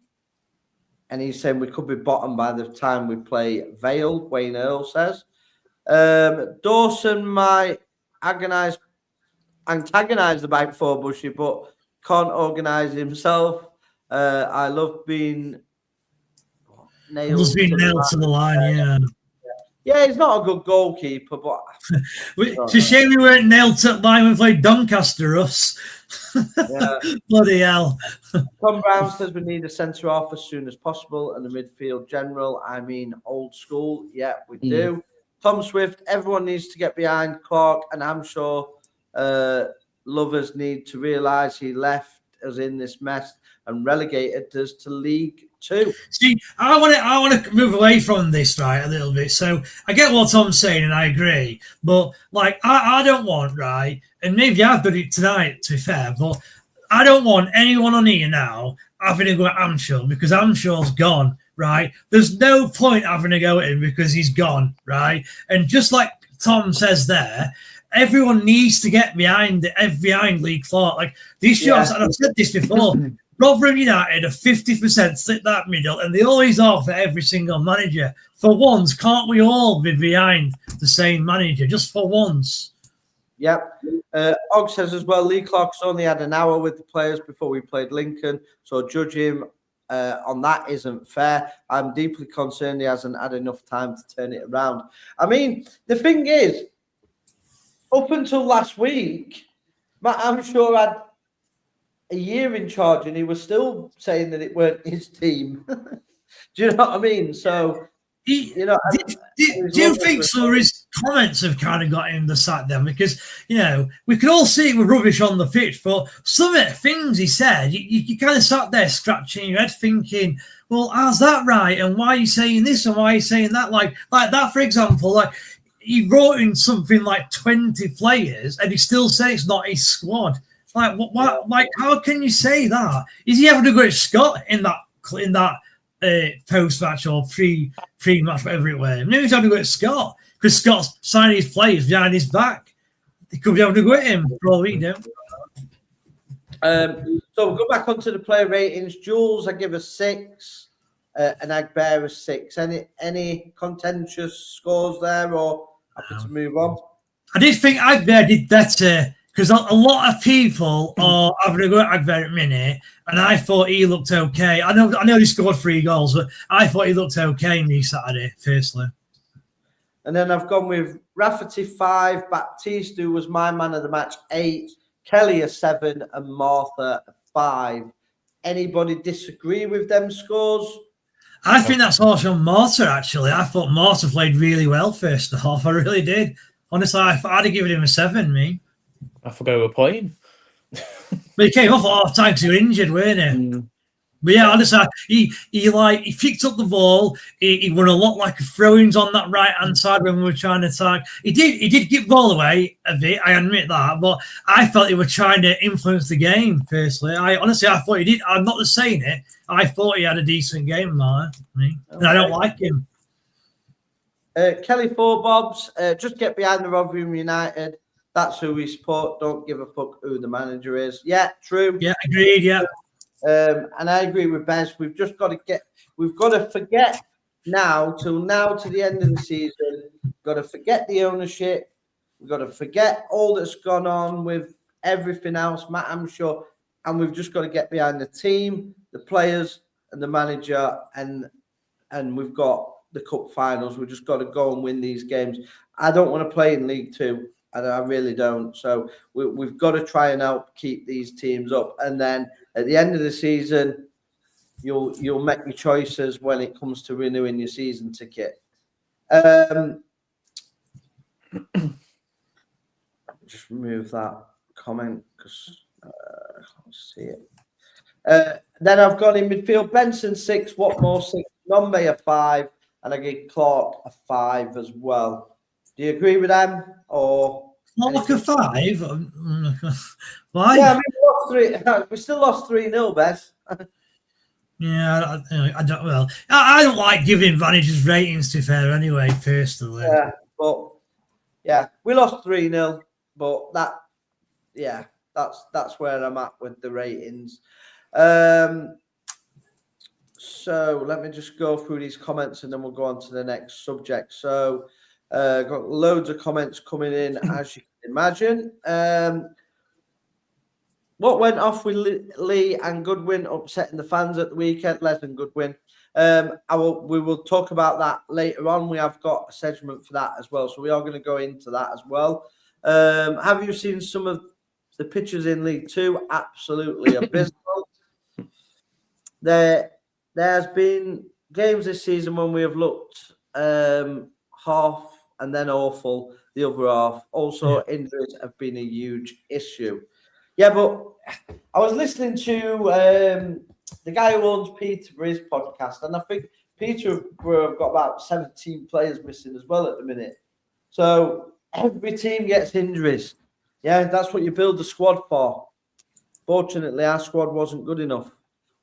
he's saying we could be bottom by the time we play Vale, Wayne Earl says. Dawson might antagonize the back 4 Bushy, but can't organise himself. I love being nailed to the line. Yeah, he's not a good goalkeeper, but it's a shame we weren't nailed to the line when we played Doncaster, us. Yeah. Bloody hell. Tom Brown says we need a centre half as soon as possible and a midfield general. I mean, old school. Yeah, we do. Tom Swift, everyone needs to get behind Clark and Hampshire. lovers need to realise he left us in this mess and relegated us to League Two. See, I want to move away from this, right, a little bit. So I get what Tom's saying, and I agree. But like, I don't want, right, and maybe I've done it tonight, to be fair, but I don't want anyone on here now having to go at Amshaw, because Amshaw's gone, right? There's no point having to go at him because he's gone, right? And just like Tom says there, everyone needs to get behind League 4. Like these shows, and I've said this before, Rotherham United are 50% split that middle, and they always are for every single manager. For once, can't we all be behind the same manager, just for once? Yep. Og says as well, Lee Clark's only had an hour with the players before we played Lincoln, so judge him on that isn't fair. I'm deeply concerned he hasn't had enough time to turn it around. I mean, the thing is, up until last week, I'm sure had a year in charge and he was still saying that it weren't his team. Do you know what I mean? So, do you think some of his comments have kind of got him the sack then? Because, we could all see it was rubbish on the pitch, but some of the things he said, you kind of sat there scratching your head thinking, well, how's that right? And why are you saying this and why are you saying that? Like that, for example, like he wrote in something like 20 players and he still said it's not his squad. Like, what? Like, how can you say that? Is he having to go at Scott in that post-match or pre-match, whatever it was? Maybe he's having to go at Scott because Scott's signing his players behind his back. They could be having to go at him for all we know. So we'll go back onto the player ratings. Jules, I give a 6, and Agbear a 6. Any contentious scores there, or happy to move on? I did think Agbear did better. Because a lot of people are having a go at Agbear at minute, and I thought he looked okay. I know he scored 3 goals, but I thought he looked okay in this Saturday, firstly. And then I've gone with Rafferty 5, Baptiste, who was my man of the match, 8, Kelly a 7, and Martha a 5. Anybody disagree with them scores? I think that's also Martha, actually. I thought Martha played really well first half. I really did. Honestly, I'd have given him a 7, me. I forgot we were playing. But he came off at half time because he was injured, weren't he? But yeah, honestly, he picked up the ball. He won a lot like throw-ins on that right hand side when we were trying to attack. He did give the ball away a bit. I admit that, but I felt he was trying to influence the game. Personally, I thought he did. I'm not just saying it. I thought he had a decent game, Mark. And I don't like him. Kelly 4 Bobs, just get behind the Rotherham United. That's who we support. Don't give a fuck who the manager is. Yeah, true. Yeah, agreed. Yeah. And I agree with Bez. We've got to forget now to the end of the season. We've got to forget the ownership. We've got to forget all that's gone on with everything else, Matt Amshaw, and we've just got to get behind the team, the players, and the manager, and we've got the cup finals. We've just got to go and win these games. I don't want to play in League Two. I really don't. So we've got to try and help keep these teams up. And then at the end of the season, you'll make your choices when it comes to renewing your season ticket. Just remove that comment because I can't see it. Then I've got in midfield Benson 6, Watmore 6, Nombe a 5, and I give Clark a 5 as well. Do you agree with them? Or Clark a 5? Why? Yeah, we still lost 3-0, Bess. Yeah, I don't. Well, I don't like giving managers ratings, to be fair, anyway, personally. Yeah, but we lost 3-0, but that's where I'm at with the ratings. So let me just go through these comments and then we'll go on to the next subject. So got loads of comments coming in, as you can imagine. What went off with Lee and Goodwin upsetting the fans at the weekend? Les and Goodwin. We will talk about that later on. We have got a segment for that as well, so we are going to go into that as well. Have you seen some of the pictures in League Two? Absolutely abysmal. There's been games this season when we have looked half and then awful the other half. Also, injuries have been a huge issue. Yeah, but I was listening to the guy who owns Peterborough's podcast, and I think Peterborough have got about 17 players missing as well at the minute. So every team gets injuries. Yeah, that's what you build the squad for. Fortunately, our squad wasn't good enough.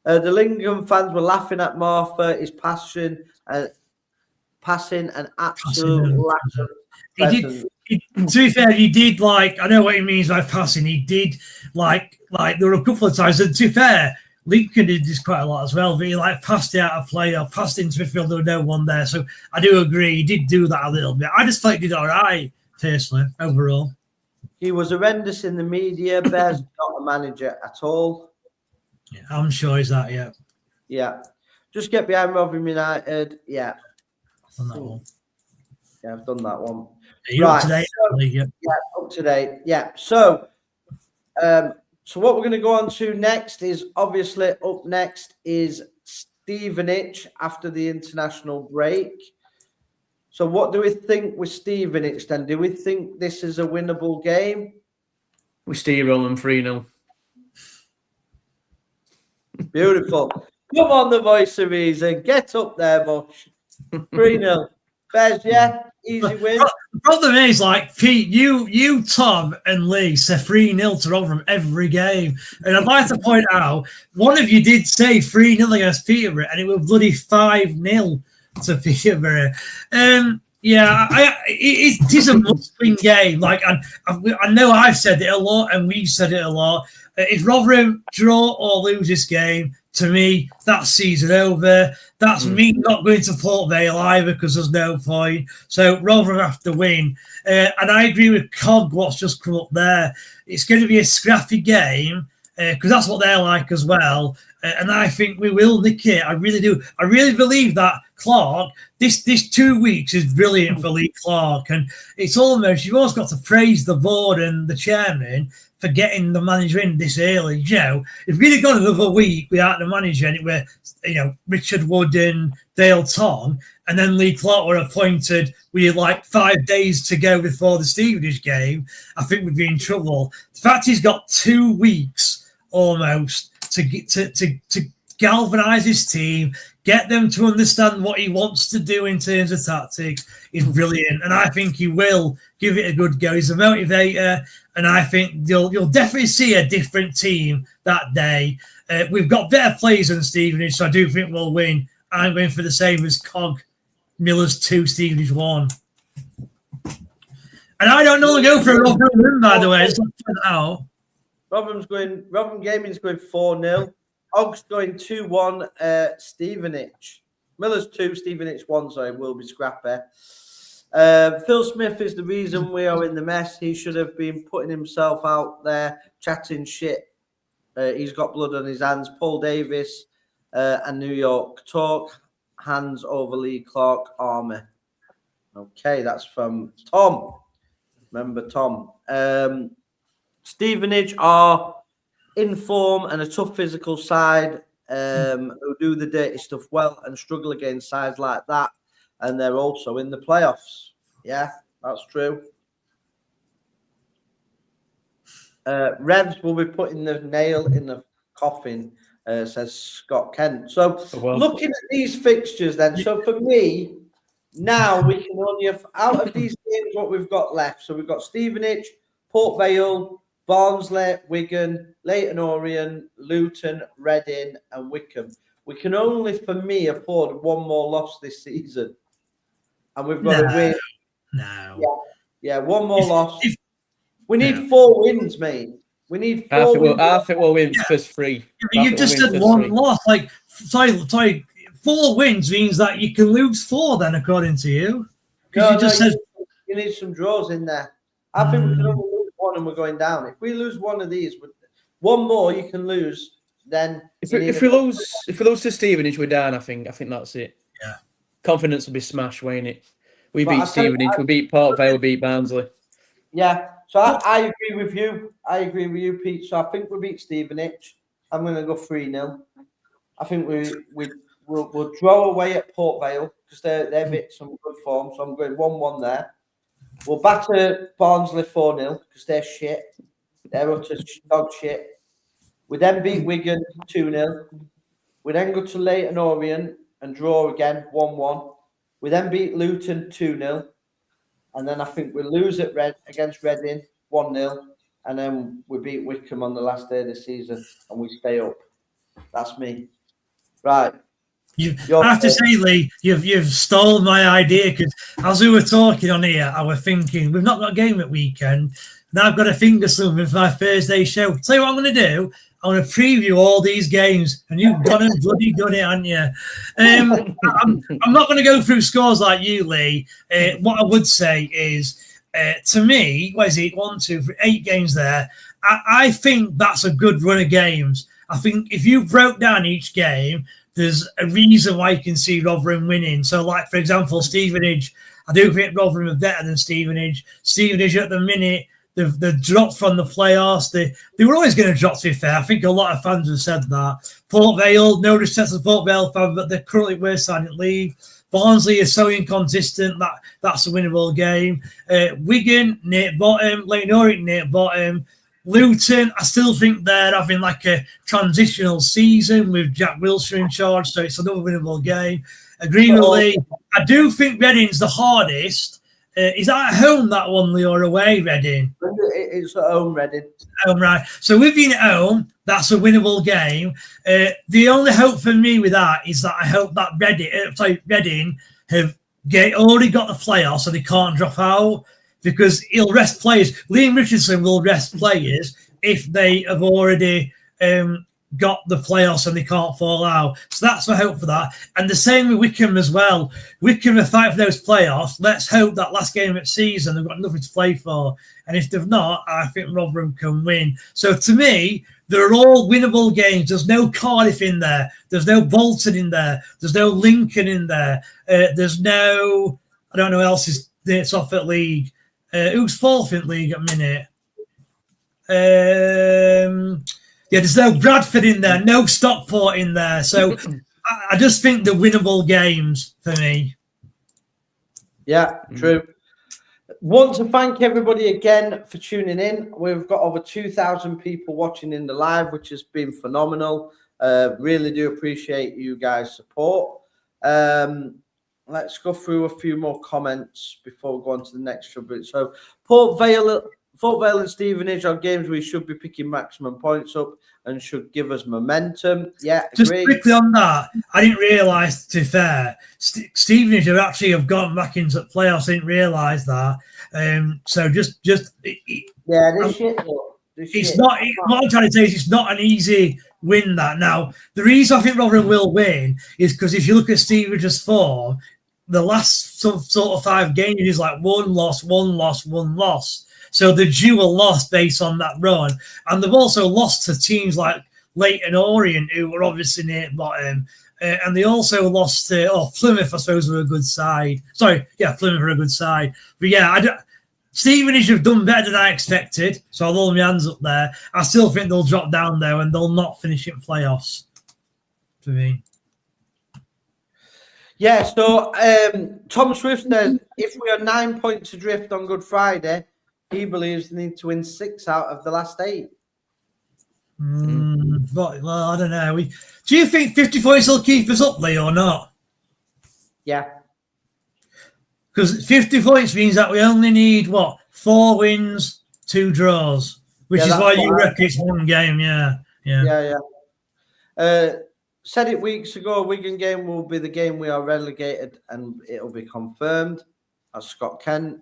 The Lincoln fans were laughing at Martha, his passing and absolute lack of presence. To be fair, he did like, I know what he means by passing. He did like there were a couple of times. And to be fair, Lincoln did this quite a lot as well. But he like passed it out of play or passed into midfield. There was no one there. So I do agree. He did do that a little bit. I just thought he did all right, personally, overall. He was horrendous in the media. Bear's not a manager at all. Yeah, I'm sure he's that, yeah. Yeah. Just get behind Rotherham United. Yeah. I've done that one. Yeah, I've done that one. You're right. Up to date, yeah, up to date. Yeah. So what we're going to go on to next is obviously up next is Stevenage after the international break. So what do we think with Stevenage then? Do we think this is a winnable game? We steamroll them 3-0. Beautiful. Come on, the voice of reason. Get up there, Bush. 3-0. Bez, yeah? Easy win. The problem is, like, Pete, you, Tom, and Lee say 3-0 to Rotherham every game. And I'd like to point out, one of you did say 3-0 against Peterborough, and it was bloody 5-0 to Peterborough. It is a must-win game. Like, I know I've said it a lot, and we've said it a lot. If Rotherham draw or lose this game, to me, that's season over. That's me not going to Port Vale either because there's no point. So Rotherham have to win. And I agree with Cog, what's just come up there. It's going to be a scrappy game because that's what they're like as well. And I think we will nick it. I really do. I really believe that Clark, this 2 weeks is brilliant for Lee Clark. And it's almost, you've always got to praise the board and the chairman for getting the manager in this early. You know, if we'd have gone another week without the manager and it were, Richard Wood and Dale Tom, and then Lee Clark were appointed with like 5 days to go before the Stevenage game, I think we'd be in trouble. The fact he's got 2 weeks almost to galvanise his team, get them to understand what he wants to do in terms of tactics is brilliant. And I think he will give it a good go. He's a motivator. And I think you'll definitely see a different team that day. We've got better players than Stevenage, so I do think we'll win. I'm going for the same as Cog. Miller's 2, Stevenage 1. And I don't normally go for a Rotherham win, by the way. It's not for now. Rotherham Gaming's going 4-0. Og's going 2-1 Stevenage. Miller's 2, Stevenage 1, so it will be scrappy. Phil Smith is the reason we are in the mess. He should have been putting himself out there, chatting shit. He's got blood on his hands. Paul Davis and New York talk. Hands over Lee Clark Army. Okay, that's from Tom. Remember Tom. Stevenage are in form and a tough physical side who do the dirty stuff well and struggle against sides like that. And they're also in the playoffs. Yeah, that's true. Revs will be putting the nail in the coffin, says Scott Kent. So looking at these fixtures then, so for me, now we can only have, out of these games, what we've got left. So we've got Stevenage, Port Vale, Barnsley, Wigan, Leyton Orient, Luton, Reading, and Wickham. We can only, for me, afford one more loss this season. And we've got to win. No. Yeah, one more loss. We need 4 wins, mate. We need 4 wins. I think we'll win first 3. You just said 1 loss. Like, sorry, 4 wins means that you can lose 4 then, according to you. You need some draws in there. I think we can only lose 1 and we're going down. If we lose one of these, 1 more you can lose, then if we lose to Stevenage, we're down. I think that's it. Yeah. Confidence will be smashed, won't it? We beat Stevenage, we beat Port Vale, we beat Barnsley. Yeah, so I agree with you. I agree with you, Pete. So I think we beat Stevenage. I'm going to go 3-0. I think we'll draw away at Port Vale because they've hit some good form. So I'm going 1-1 there. We'll batter Barnsley 4-0 because they're shit. They're utter dog shit. We then beat Wigan 2-0. We then go to Leyton Orient and draw again 1-1. We then beat Luton 2-0. And then I think we lose at against Reading 1-0. And then we beat Wickham on the last day of the season and we stay up. That's me. Right. I have to say, Lee, you've stolen my idea, because as we were talking on here, I was thinking we've not got a game at weekend. Now I've got to think of something for my Thursday show. Tell you what I'm going to do. I'm going to preview all these games, and you've gone and bloody done it, haven't you? I'm not going to go through scores like you, Lee. What I would say is, to me, what is it? 1, 2, 3, 8 games there. I think that's a good run of games. I think if you broke down each game, there's a reason why you can see Rotherham winning. So, like, for example, Stevenage, I do think Rotherham are better than Stevenage. Stevenage at the minute, they've dropped from the playoffs. They were always going to drop, to be fair. I think a lot of fans have said that. Port Vale, no respect to the Port Vale fan, but they're currently worst side in the league. Barnsley is so inconsistent that's a winnable game. Wigan, near bottom. Leyton Orient, near bottom. Luton, I still think they're having like a transitional season with Jack Wilshere in charge, so it's another winnable game. Agree with Lee. I do think Reading's the hardest. Is that at home, that one, Lee, or away, Reading? It's at home, Reading. Home, right. So with being at home, that's a winnable game. The only hope for me with that is that I hope that Reading have already got the playoffs, so they can't drop out, because he'll rest players. Liam Richardson will rest players if they have already got the playoffs and they can't fall out. So that's my hope for that. And the same with Wickham as well. Wickham are fighting for those playoffs. Let's hope that last game of the season they've got nothing to play for. And if they've not, I think Rotherham can win. So to me, they're all winnable games. There's no Cardiff in there. There's no Bolton in there. There's no Lincoln in there. There's no, I don't know who else is it's off at league. Who's fourth in league at minute? There's no Bradford in there, no Stockport in there. So I just think they're winnable games for me. Yeah, true. Want to thank everybody again for tuning in. We've got over 2,000 people watching in the live, which has been phenomenal. Really do appreciate you guys' support. Let's go through a few more comments before we go on to the next subject. So, Port Vale and Stevenage are games we should be picking maximum points up and should give us momentum. Yeah, just agree. Quickly on that, I didn't realise, to be fair, Stevenage have gone back into the playoffs. I didn't realise that. So just this shit. It's not. What I'm trying to say is it's not an easy win. That now the reason I think Rotherham will win is because if you look at Stevenage's form, the last sort of 5 games is like 1 loss, 1 loss, 1 loss. So they're due a loss based on that run, and they've also lost to teams like Leyton Orient, who were obviously near bottom, and they also lost to Plymouth. I suppose were a good side. Sorry, yeah, Plymouth were a good side. But yeah, Stevenage have done better than I expected, so I'll hold my hands up there. I still think they'll drop down there and they'll not finish in playoffs. For me. Yeah, so Tom Swift says if we are 9 points adrift on Good Friday, he believes they need to win 6 out of the last 8. Well, I don't know. Do you think 50 points will keep us up, Lee, or not? Yeah. Because 50 points means that we only need, 4 wins, 2 draws, which is why you reckon it's 1 game, yeah. Said it weeks ago, Wigan game will be the game we are relegated and it'll be confirmed. As Scott Kent.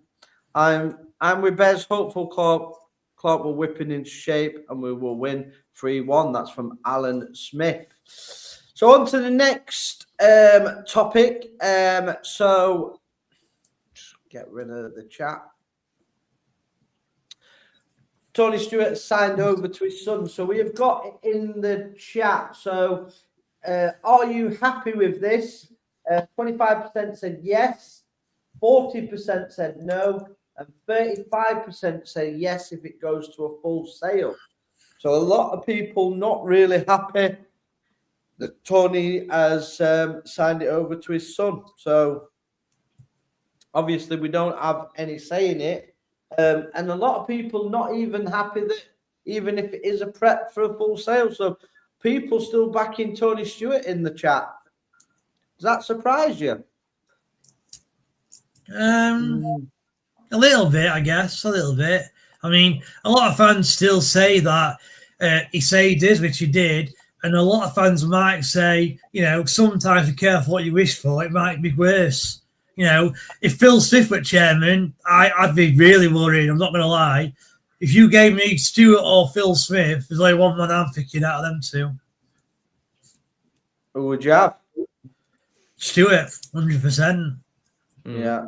I'm with Bez, hopeful Clark will whip it into shape and we will win 3-1. That's from Alan Smith. So on to the next topic. So just get rid of the chat. Tony Stewart signed over to his son. So we have got in the chat. So are you happy with this? 25% said yes, 40% said no, and 35% say yes if it goes to a full sale. So a lot of people not really happy that Tony has signed it over to his son. So obviously we don't have any say in it. And a lot of people not even happy that even if it is a prep for a full sale. So people still backing Tony Stewart in the chat. Does that surprise you? A little bit, I guess. A little bit. I mean, a lot of fans still say that he said he did, which he did. And a lot of fans might say, sometimes be careful what you wish for. It might be worse. If Phil Smith were chairman, I'd be really worried. I'm not going to lie. If you gave me Stewart or Phil Smith, there's only one man I'm picking out of them two. Who would you have? Stewart, 100%. Yeah.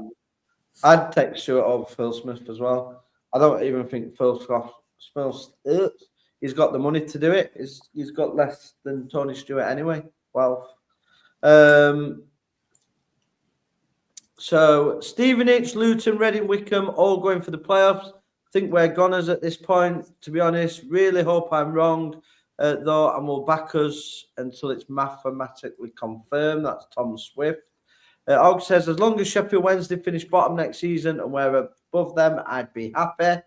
I'd take Stewart over Phil Smith as well. I don't even think Phil Smith, he's got the money to do it. He's got less than Tony Stewart anyway. Well, so Stevenage, Luton, Reading, Wickham, all going for the playoffs. I think we're goners at this point, to be honest. Really hope I'm wrong, though, and will back us until it's mathematically confirmed. That's Tom Swift. Og says, as long as Sheffield Wednesday finish bottom next season and we're above them, I'd be happy.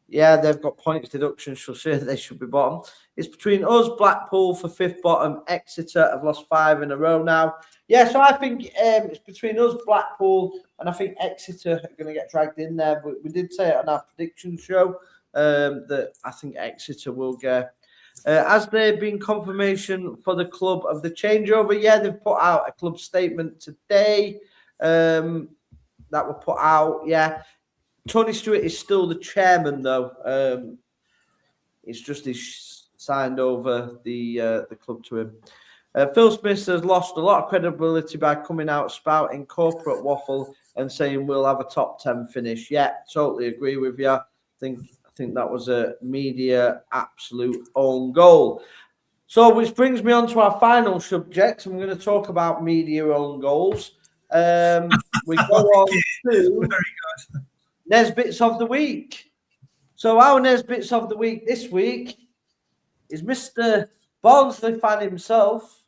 Yeah, they've got points deduction, so say they should be bottom. It's between us, Blackpool for fifth bottom. Exeter have lost 5 in a row now. Yeah, so I think it's between us, Blackpool, and I think Exeter are going to get dragged in there. But we did say it on our prediction show that I think Exeter will get. Has there been confirmation for the club of the changeover? Yeah, they've put out a club statement today that were put out. Yeah. Tony Stewart is still the chairman, though. It's just he's signed over the club to him. Phil Smith has lost a lot of credibility by coming out spouting corporate waffle and saying we'll have a top 10 finish. Yeah, totally agree with you. I think that was a media absolute own goal. So, which brings me on to our final subject. I'm going to talk about media own goals. We go on to Nesbits of the Week. So, our Nesbits of the Week this week is Mr. Barnsley fan himself,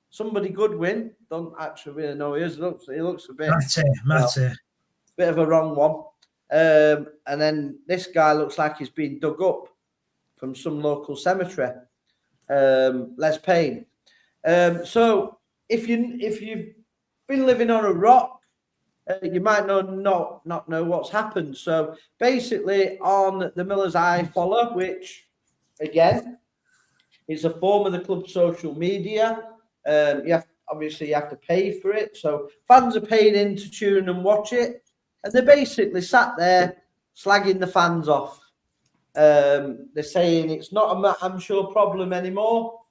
somebody Goodwin. Don't actually really know who he is. He looks a bit bit of a wrong one. And then this guy looks like he's been dug up from some local cemetery. Les Payne. So if you've been living on a rock, you might not know what's happened. So basically, on the Miller's Eye follow, which again is a form of the club's social media, you have to pay for it. So fans are paying in to tune and watch it. And they basically sat there slagging the fans off. They're saying it's not a I'm sure problem anymore.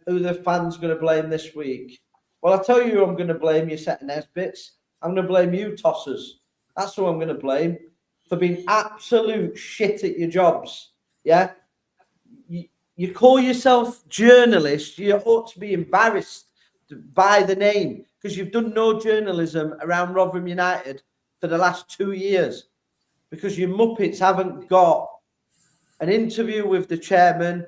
Who the fans going to blame this week? Well, I'll tell you who I'm going to blame, you set of Nesbits. I'm going to blame you, tossers. That's who I'm going to blame for being absolute shit at your jobs. Yeah? You call yourself journalists. You ought to be embarrassed by the name because you've done no journalism around Rotherham United for the last 2 years because you Muppets haven't got an interview with the chairman.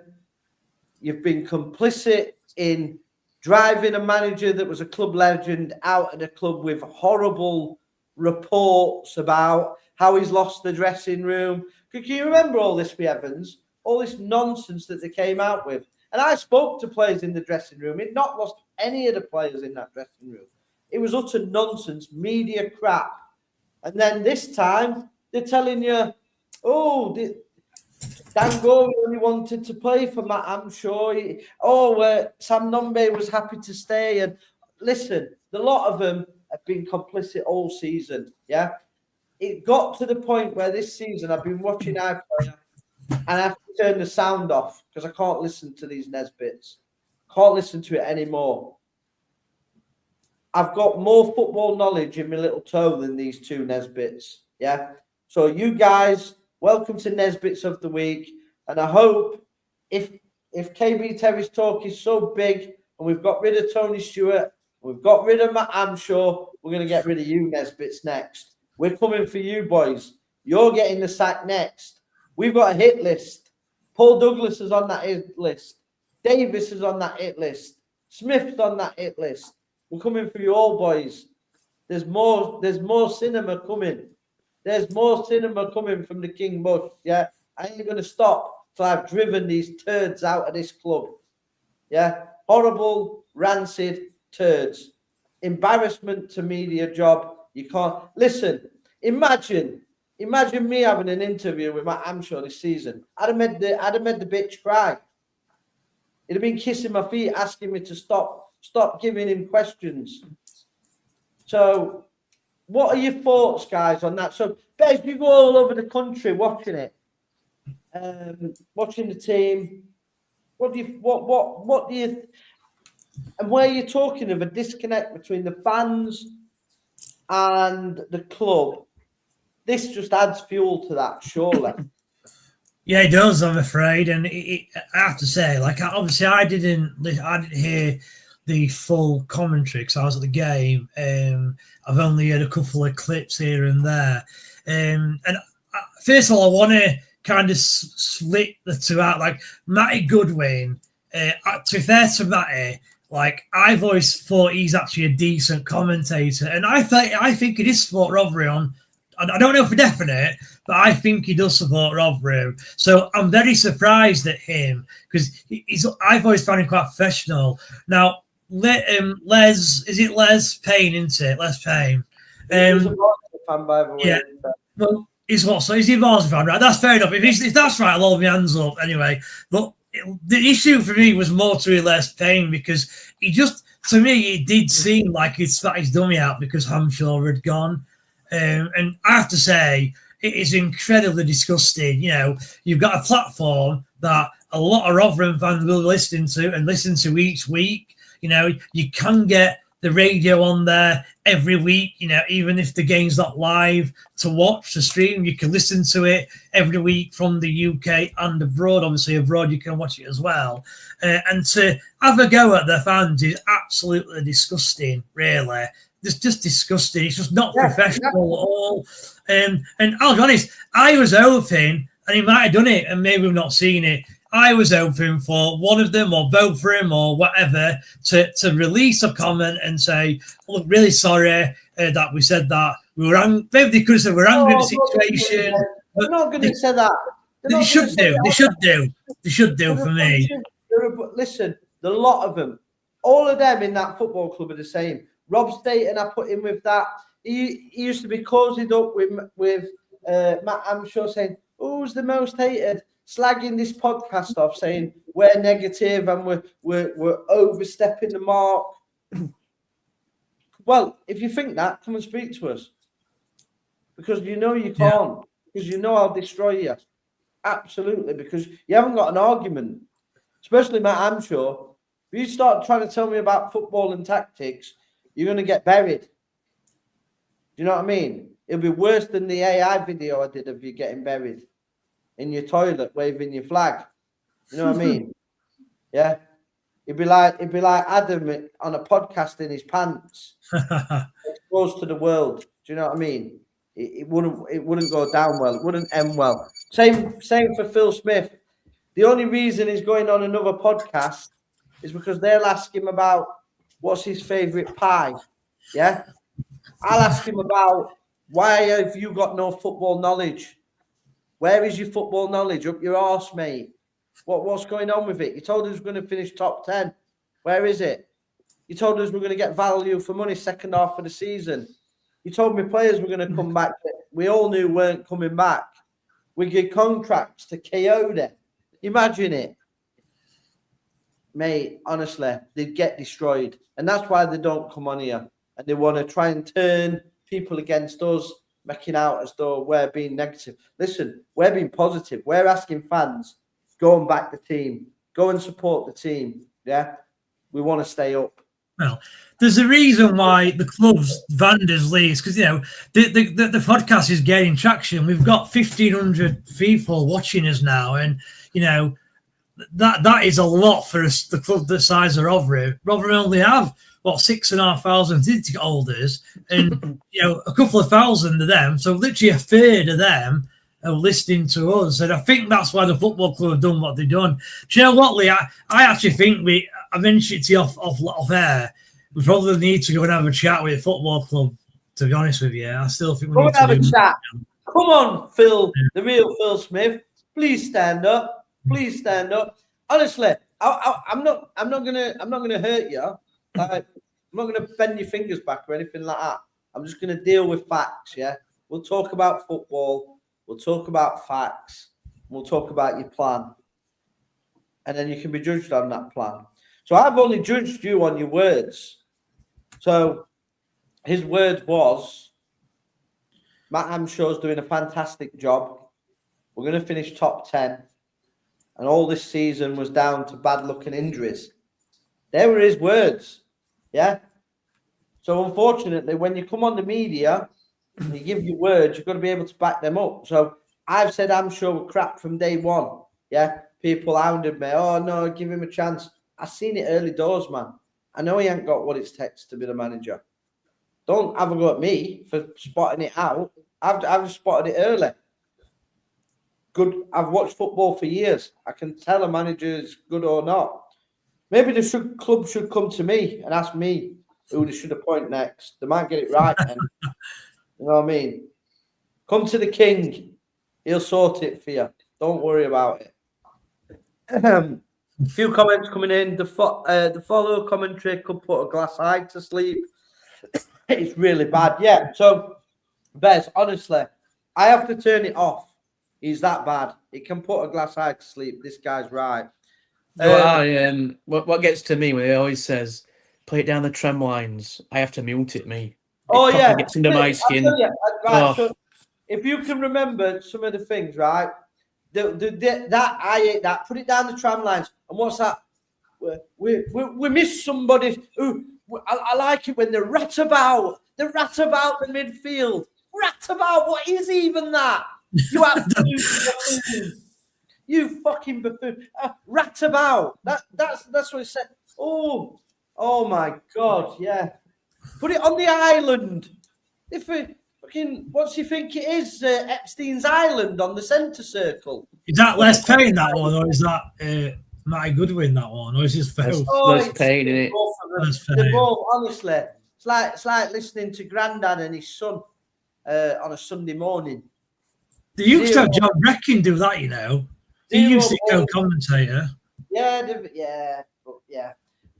You've been complicit in driving a manager that was a club legend out of the club with horrible reports about how he's lost the dressing room. Can you remember all this, Evans? All this nonsense that they came out with. And I spoke to players in the dressing room. It not lost any of the players in that dressing room. It was utter nonsense, media crap. And then this time, they're telling you, Dan Gorey only wanted to play for Matt, I'm sure. Sam Nombe was happy to stay. And listen, a lot of them have been complicit all season, yeah? It got to the point where this season I've been watching iPlayer and I have to turn the sound off because I can't listen to these Nesbits. Can't listen to it anymore. I've got more football knowledge in my little toe than these two Nesbits. Yeah. So you guys, welcome to Nesbits of the Week. And I hope if KB Terry's talk is so big and we've got rid of Tony Stewart, we've got rid of Matt Amshaw, we're going to get rid of you Nesbits next. We're coming for you, boys. You're getting the sack next. We've got a hit list. Paul Douglas is on that hit list. Davis is on that hit list. Smith's on that hit list. We're coming for you all, boys. There's more cinema coming. There's more cinema coming from the King Bush. Yeah, I ain't going to stop till I've driven these turds out of this club. Yeah, horrible, rancid turds. Embarrassment to media job. You can't listen. Imagine me having an interview with Matt Amshaw this season. I'd have made the bitch cry. He'd have been kissing my feet, asking me to stop giving him questions. So, what are your thoughts, guys, on that? So, Bez, you go all over the country watching it, watching the team. What do you, and where you're talking of a disconnect between the fans and the club, this just adds fuel to that, surely. Yeah, it does, I'm afraid. And I have to say, like, obviously I didn't hear the full commentary because I was at the game. I've only heard a couple of clips here and there. And first of all, I want to kind of split the two out. Like, Matty Goodwin, to be fair to Matty, like, I've always thought he's actually a decent commentator. And I think he does support Rotherham. I don't know for definite, but I think he does support Rotherham. So I'm very surprised at him because I've always found him quite professional. Now, Les Payne, isn't it? Les Payne. He's a Barnsley fan, by the way. Yeah. Well, he's what? So he's a Barnsley fan, right? That's fair enough. If that's right, I'll hold my hands up anyway. But the issue for me was more to Les Payne because to me, it did seem like he'd spat his dummy out because Hampshire had gone. And I have to say, it is incredibly disgusting. You know, you've got a platform that a lot of Rotherham fans will listen to each week. You know, you can get the radio on there every week, you know, even if the game's not live to watch the stream, you can listen to it every week from the UK and abroad. Obviously, abroad you can watch it as well. And to have a go at the fans is absolutely disgusting, really. It's just disgusting. It's just not professional at all. And I'll be honest, I was hoping, and he might have done it, and maybe we've not seen it, I was hoping for one of them or both for him or whatever to release a comment and say, look, really sorry that we said that. We were maybe they could have said we're angry at the situation. They're not going to say that. They should do. They should do for me. Listen, the lot of them, all of them in that football club are the same. Rob Staten, I put him with that. He used to be cozied up with Matt Amshaw saying, who's the most hated? Slagging this podcast off, saying we're negative and we're overstepping the mark. Well, if you think that, come and speak to us. Because you know you can't. Because you know I'll destroy you. Absolutely. Because you haven't got an argument. Especially Matt Amshaw. If you start trying to tell me about football and tactics, you're going to get buried. Do you know what I mean? It'll be worse than the AI video I did of you getting buried in your toilet, waving your flag. You know what I mean? Yeah. It'd be like Adam on a podcast in his pants. Exposed to the world. Do you know what I mean? It wouldn't go down well. It wouldn't end well. Same for Phil Smith. The only reason he's going on another podcast is because they'll ask him about what's his favourite pie. Yeah? I'll ask him about why have you got no football knowledge? Where is your football knowledge? Up your arse, mate. What's going on with it? You told us we're going to finish top 10. Where is it? You told us we're going to get value for money second half of the season. You told me players were going to come back that we all knew weren't coming back. We give contracts to Kyoto. Imagine it. Mate, honestly, they'd get destroyed. And that's why they don't come on here. And they want to try and turn people against us, making out as though we're being negative. Listen, we're being positive. We're asking fans, go and back the team. Go and support the team. Yeah? We want to stay up. Well, there's a reason why the club's Vanders leaves, because, you know, the podcast is gaining traction. We've got 1,500 people watching us now, and, you know, that is a lot for us, the club the size of Rotherham. Rotherham only have, 6,500 ticket holders, and, you know, a couple of thousand of them, so literally a third of them are listening to us. And I think that's why the football club have done what they've done. Do you know what, Lee? I actually think I mentioned it to you off air. We probably need to go and have a chat with the football club, to be honest with you. I still think we need to have a chat. Come on, Phil, the real Phil Smith. Please stand up. Please stand up. Honestly, I'm not gonna hurt you. I'm not gonna bend your fingers back or anything like that. I'm just gonna deal with facts. Yeah, we'll talk about football. We'll talk about facts. We'll talk about your plan, and then you can be judged on that plan. So I've only judged you on your words. So his words was, Matt Hamshaw's doing a fantastic job. We're going to finish top 10. And all this season was down to bad luck and injuries. They were his words. Yeah. So unfortunately, when you come on the media and you give your words, you've got to be able to back them up. So I've said Hamshaw were crap from day one. Yeah. People hounded me. Oh, no, give him a chance. I've seen it early doors, man. I know he ain't got what it takes to be the manager. Don't have a go at me for spotting it out. I've spotted it early. Good. I've watched football for years. I can tell a manager is good or not. Maybe the club should come to me and ask me who they should appoint next. They might get it right then. You know what I mean? Come to the king. He'll sort it for you. Don't worry about it. A few comments coming in. The follow commentary could put a glass eye to sleep. It's really bad. Yeah. So, Bez, honestly, I have to turn it off. He's that bad. He can put a glass eye to sleep. This guy's right. What gets to me when he always says, "Play it down the tram lines," I have to mute it. It gets under my skin. Right. So if you can remember some of the things, right? That I hate that. Put it down the tram lines. And what's that? We miss somebody. Ooh, I like it when they rat about. They rat about the midfield. Rat about. What is even that? You absolute buffoon. You fucking buffoon. Rat about. That's what it said. Oh my God. Yeah. Put it on the island. If it fucking, what's he think it is? Epstein's Island on the centre circle. Is that Les Payne that one, or is that Matty Goodwin that one, or is this Phil? Les Payne, isn't it? They're both, honestly, it's like listening to Grandad and his son on a Sunday morning. They used to have John Breckin do that, you know. He used to go commentator. Yeah.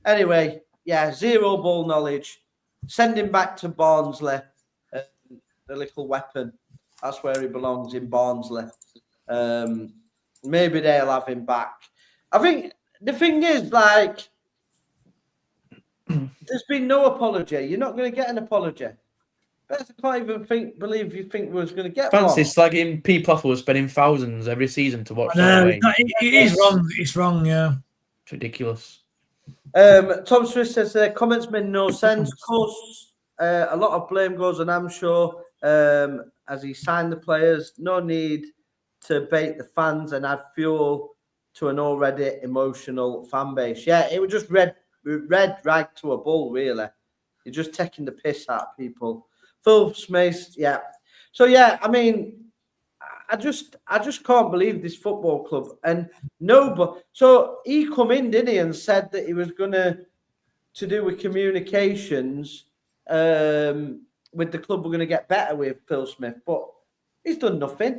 Anyway, zero ball knowledge. Send him back to Barnsley, the little weapon. That's where he belongs, in Barnsley. Maybe they'll have him back. I think the thing is, like, there's been no apology. You're not going to get an apology. I can't even believe you think we was going to get one. Fancy slagging people off who are spending thousands every season to watch. It is wrong. It's wrong, yeah. It's ridiculous. Tom Swiss says comments made no sense. Of course, a lot of blame goes on Hamshaw as he signed the players. No need to bait the fans and add fuel to an already emotional fan base. Yeah, it was just red rag to a bull, really. You're just taking the piss out of people. Phil Smith, yeah. So yeah, I mean, I just can't believe this football club. And nobody. So he come in, didn't he, and said that he was gonna to do with communications with the club. We're gonna get better with Phil Smith, but he's done nothing.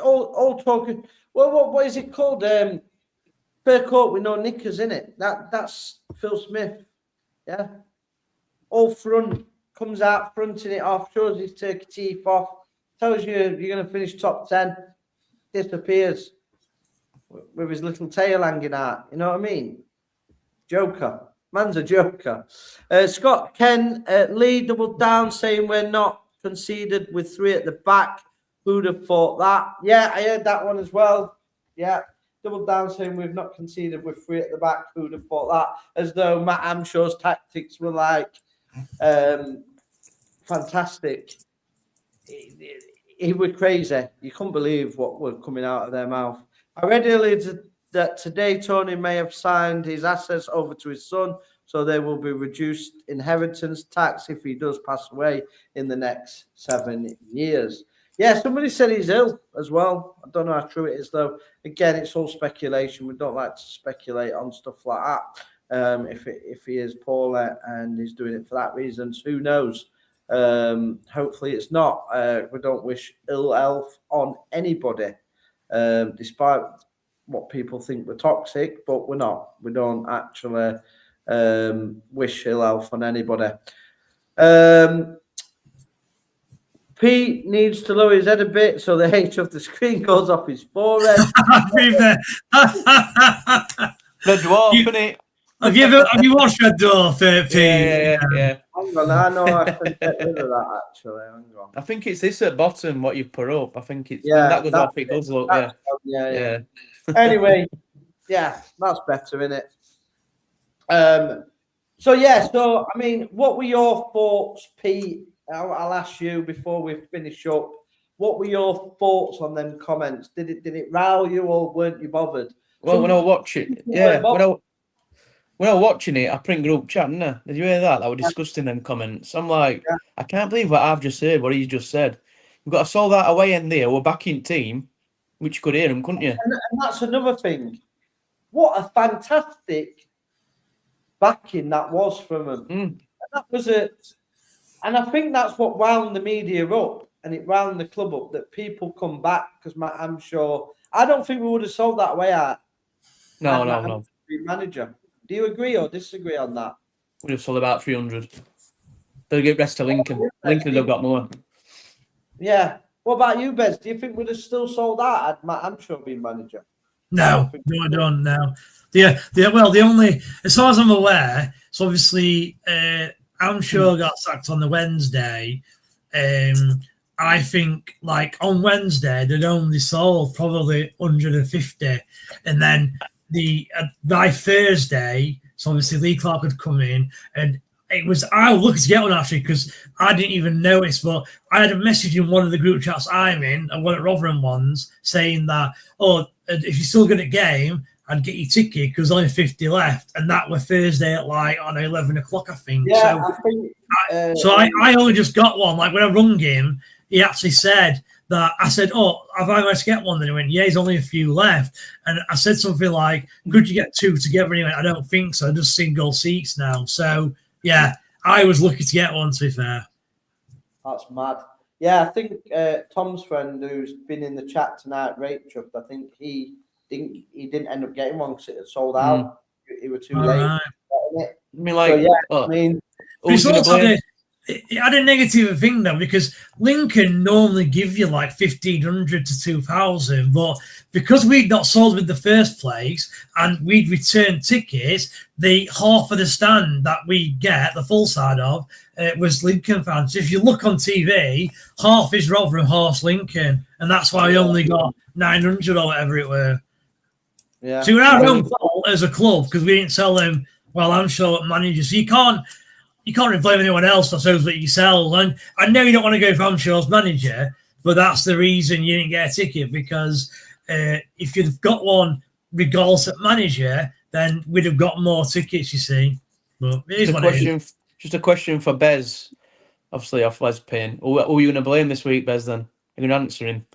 All talking. Well, what is it called? Fair court with no knickers in it. That's Phil Smith. Yeah. All front. Comes out, fronting it off, shows his turkey teeth off, tells you you're going to finish top 10, disappears with his little tail hanging out. You know what I mean? Joker. Man's a joker. Scott Ken Lee doubled down, saying we're not conceded with 3 at the back. Who'd have thought that? Yeah, I heard that one as well. Yeah. Doubled down, saying we've not conceded with 3 at the back. Who'd have thought that? As though Matt Hamshaw's tactics were like fantastic. He was crazy. You couldn't believe what was coming out of their mouth. I read earlier that today Tony may have signed his assets over to his son, so there will be reduced inheritance tax if he does pass away in the next 7 years. Yeah, somebody said he's ill as well. I don't know how true it is, though. Again, it's all speculation. We don't like to speculate on stuff like that. If he is poorly and he's doing it for that reason, who knows? Hopefully it's not. We don't wish ill health on anybody, despite what people think we're toxic, but we're not. We don't actually wish ill health on anybody. Pete needs to lower his head a bit so the H of the screen goes off his forehead. The dwarf, innit? Have you watched Red Dwarf, Pete? Yeah. Hang on, I know I can get rid of that actually. Hang on. I think it's this at bottom, what you've put up. I think it's when that goes off, it does look, yeah. Anyway, yeah, that's better, isn't it? So I mean, what were your thoughts, Pete? I'll ask you before we finish up. What were your thoughts on them comments? Did it rile you, or weren't you bothered? Well, when I watch it, when I was watching it, I print group chat, didn't I? Did you hear that? I was discussing them comments. I'm like, I can't believe what I've just heard, what he just said. We've got to solve that away in there. We're back in team, which you could hear him, couldn't you? And that's another thing. What a fantastic backing that was from him. And that was and I think that's what wound the media up, and it wound the club up, that people come back, because I'm sure, I don't think we would have sold that away at No. Manager. Do you agree or disagree on that? We'd have sold about 300. They'll get rest to Lincoln. Lincoln would have got more. Yeah. What about you, Bez? Do you think we'd have still sold that had Matt Hampshire been manager? No, I don't know. The only, as far as I'm aware, so obviously Hampshire got sacked on the Wednesday. I think like on Wednesday they'd only sold probably 150, and then by Thursday, so obviously Lee Clark had come in, and I was looking to get one actually because I didn't even notice, but I had a message in one of the group chats I'm in, and one of Rotherham ones, saying that, if you're still good at game, I'd get your ticket because only 50 left, and that was Thursday at like 11 o'clock, I think. Yeah, so I only just got one. Like when I rung him, he actually said that. I said, have I managed to get one? Then he went, yeah, there's only a few left. And I said something like, could you get two together? And he went, I don't think so, just single seats now. So yeah, I was lucky to get one, to be fair. That's mad. Yeah, I think Tom's friend who's been in the chat tonight, Rachel, I think he didn't end up getting one because it had sold out. He was too late. Right. I mean, like, it had a negative thing though, because Lincoln normally give you like 1,500 to 2,000, but because we'd not sold in the first place and we'd returned tickets, the half of the stand that we get, the full side of, was Lincoln fans. If you look on TV, half is Rotherham, half's Lincoln, and that's why we only got 900 or whatever it were. Yeah. So we're our own fault as a club because we didn't sell them well. I'm sure managers. So you can't really blame anyone else, I suppose, but yourself. And I know you don't want to go for Hampshire's manager, but that's the reason you didn't get a ticket, because if you'd got one regardless of manager, then we'd have got more tickets, you see. But it is what it is. Just a question for Bez, obviously off Les Payne. Who are you going to blame this week, Bez, then? You're going to answer him.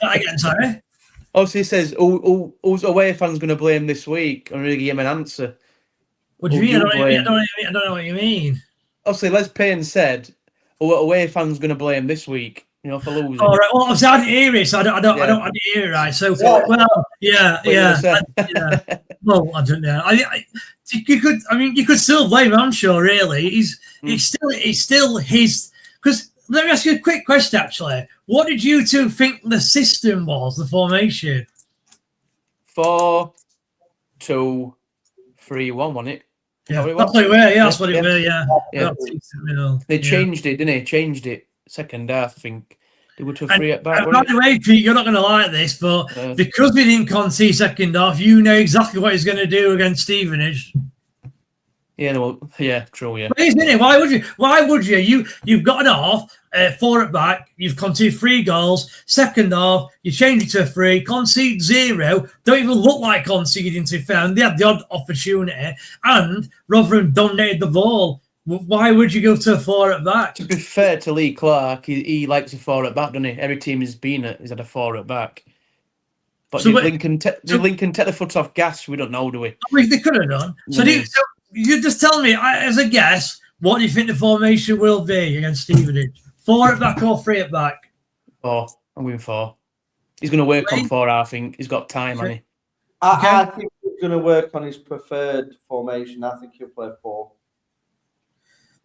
Again, sorry? Obviously, he says, who's away fans going to blame this week? I'm going to give him an answer. What do you mean? I don't know what you mean. Obviously, Les Payne said, away fans going to blame this week, for losing. All right. Well, obviously, I didn't hear it, so I don't hear it, right? So, yeah. Well, I don't know. You could still blame him, I'm sure, really. It's still his, because let me ask you a quick question, actually. What did you two think the system was, the formation? 4-2-3-1, wasn't it? Yeah, that's what it was. Yeah, that's what it was. Yeah. They changed it, didn't they? Changed it second half, I think. They were to free it back. By the way, Pete, you're not going to like this, but because we didn't concede second half, you know exactly what he's going to do against Stevenage. Yeah, true, yeah. But isn't it? Why would you? You've got an half, 4 at back, you've conceded 3 goals, second half, you change it to 3, concede 0, don't even look like conceding, to fair. They had the odd opportunity, and Rotherham dominated the ball. Why would you go to a 4 at back? To be fair to Lee Clark, he likes a 4 at back, doesn't he? Every team he's been at has had a 4 at back. But did Lincoln take the foot off gas? We don't know, do we? They could have done. So you just tell me, as a guess, what do you think the formation will be against Stevenage? 4 at back or 3 at back? 4. I'm going 4. He's going to work on 4, I think. He's got time, hasn't he? I think he's going to work on his preferred formation. I think he'll play 4.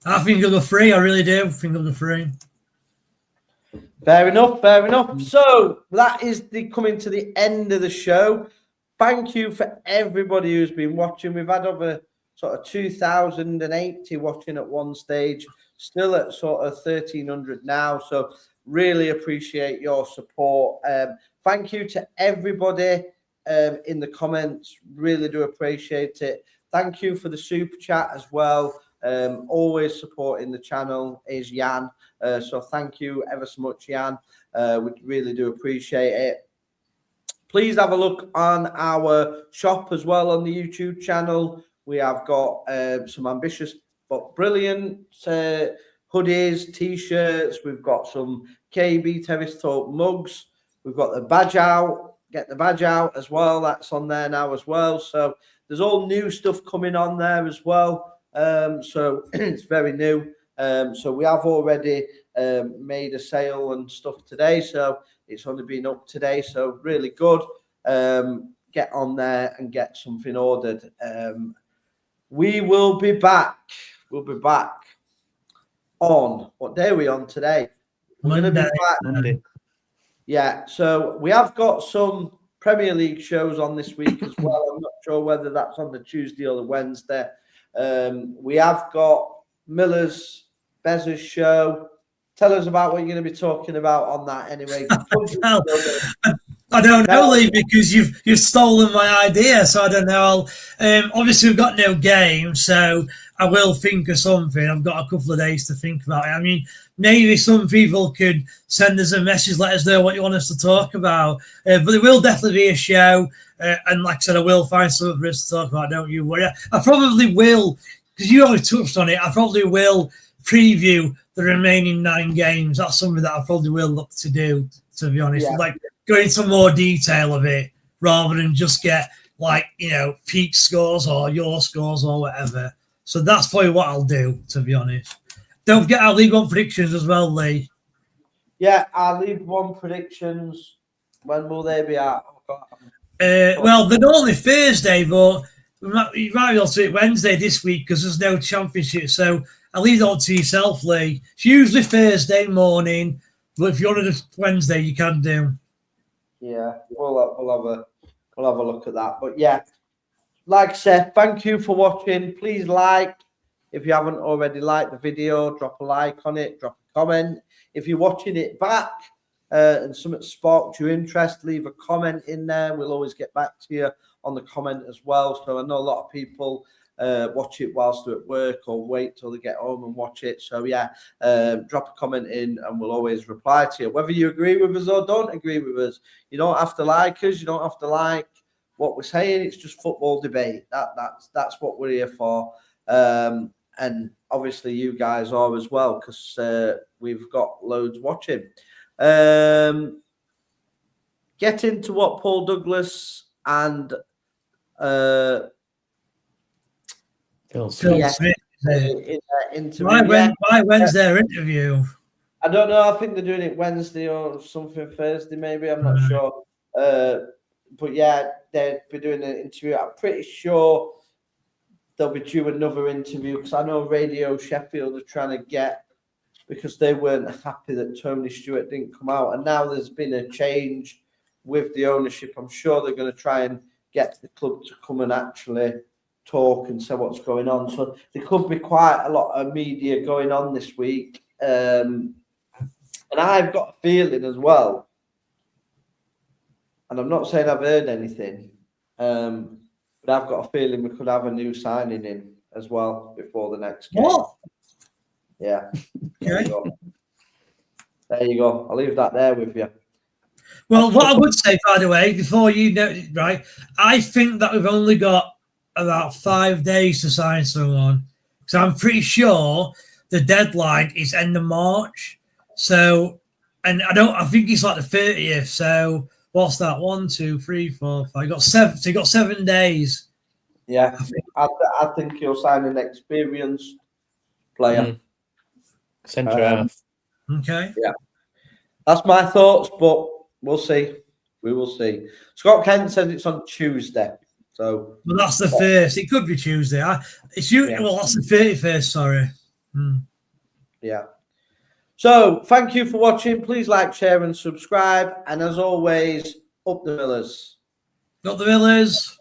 I think he'll go 3. I really do. I think he'll go 3. Fair enough, fair enough. So that is coming to the end of the show. Thank you for everybody who's been watching. We've had over sort of 2,080 watching at one stage, still at sort of 1,300 now. So really appreciate your support. Thank you to everybody in the comments. Really do appreciate it. Thank you for the super chat as well. Always supporting the channel is Jan. So thank you ever so much, Jan. We really do appreciate it. Please have a look on our shop as well on the YouTube channel. We have got some ambitious but brilliant hoodies, t-shirts. We've got some KB Terrace Talk mugs. We've got the badge out. Get the badge out as well. That's on there now as well. So there's all new stuff coming on there as well. So it's very new. So we have already made a sale and stuff today. So it's only been up today. So really good. Get on there and get something ordered. We will be back. We'll be back on, what day are we on today? We're going to be back. Monday. Yeah, so we have got some Premier League shows on this week as well. I'm not sure whether that's on the Tuesday or the Wednesday. We have got Miller's Bez's show. Tell us about what you're going to be talking about on that anyway. I don't know, Lee, because you've stolen my idea, so I don't know. Obviously, we've got no game, so I will think of something. I've got a couple of days to think about it. I mean, maybe some people could send us a message, let us know what you want us to talk about. But there will definitely be a show, and like I said, I will find something for us to talk about. Don't you worry. I probably will, because you only touched on it. I probably will preview the remaining 9 games. That's something that I probably will look to do, to be honest. Yeah. Like, go into more detail of it rather than just get, like, peak scores or your scores or whatever. So that's probably what I'll do, to be honest. Don't forget our League One predictions as well, Lee. Yeah, our League One predictions. When will they be out? Well, they're normally Thursday, but you might be able to do it Wednesday this week because there's no championship. So I'll leave it all to yourself, Lee. It's usually Thursday morning, but if you want to do Wednesday, you can do. Yeah, we'll have a look at that. But yeah, like I said, thank you for watching. Please like. If you haven't already liked the video, drop a like on it, drop a comment. If you're watching it back and something sparked your interest, leave a comment in there. We'll always get back to you on the comment as well. So I know a lot of people watch it whilst they're at work or wait till they get home and watch it. So yeah, drop a comment in and we'll always reply to you. Whether you agree with us or don't agree with us, you don't have to like us. You don't have to like what we're saying. It's just football debate. That's what we're here for. And obviously you guys are as well, because we've got loads watching. Get into what Paul Douglas and Phil Smith. Why when's their interview? I don't know. I think they're doing it Wednesday or something Thursday, maybe. I'm not sure. But yeah, they'll be doing an interview. I'm pretty sure they'll be due another interview, because I know Radio Sheffield are trying to get, because they weren't happy that Tony Stewart didn't come out. And now there's been a change with the ownership. I'm sure they're going to try and get the club to come and actually talk and say what's going on. So there could be quite a lot of media going on this week. And I've got a feeling as well, and I'm not saying I've heard anything, but I've got a feeling we could have a new signing in as well before the next game. What? Yeah. There you go. There you go. I'll leave that there with you. Well, what I would say, by the way, before you know, right, I think that we've only got about 5 days to sign someone. So I'm pretty sure the deadline is end of March. So, and I think it's like the 30th. So what's that? 1, 2, 3, 4, 5. Got 7. So you got 7 days. Yeah, I think you'll sign an experienced player. Centre half. Okay. Yeah, that's my thoughts, but we'll see. We will see. Scott Kent says it's on Tuesday. So, but that's the first. It could be Tuesday. It's you. Yeah. Well, that's the 31st. Sorry. Yeah. So, thank you for watching. Please like, share, and subscribe. And as always, up the Millers. Got the Millers.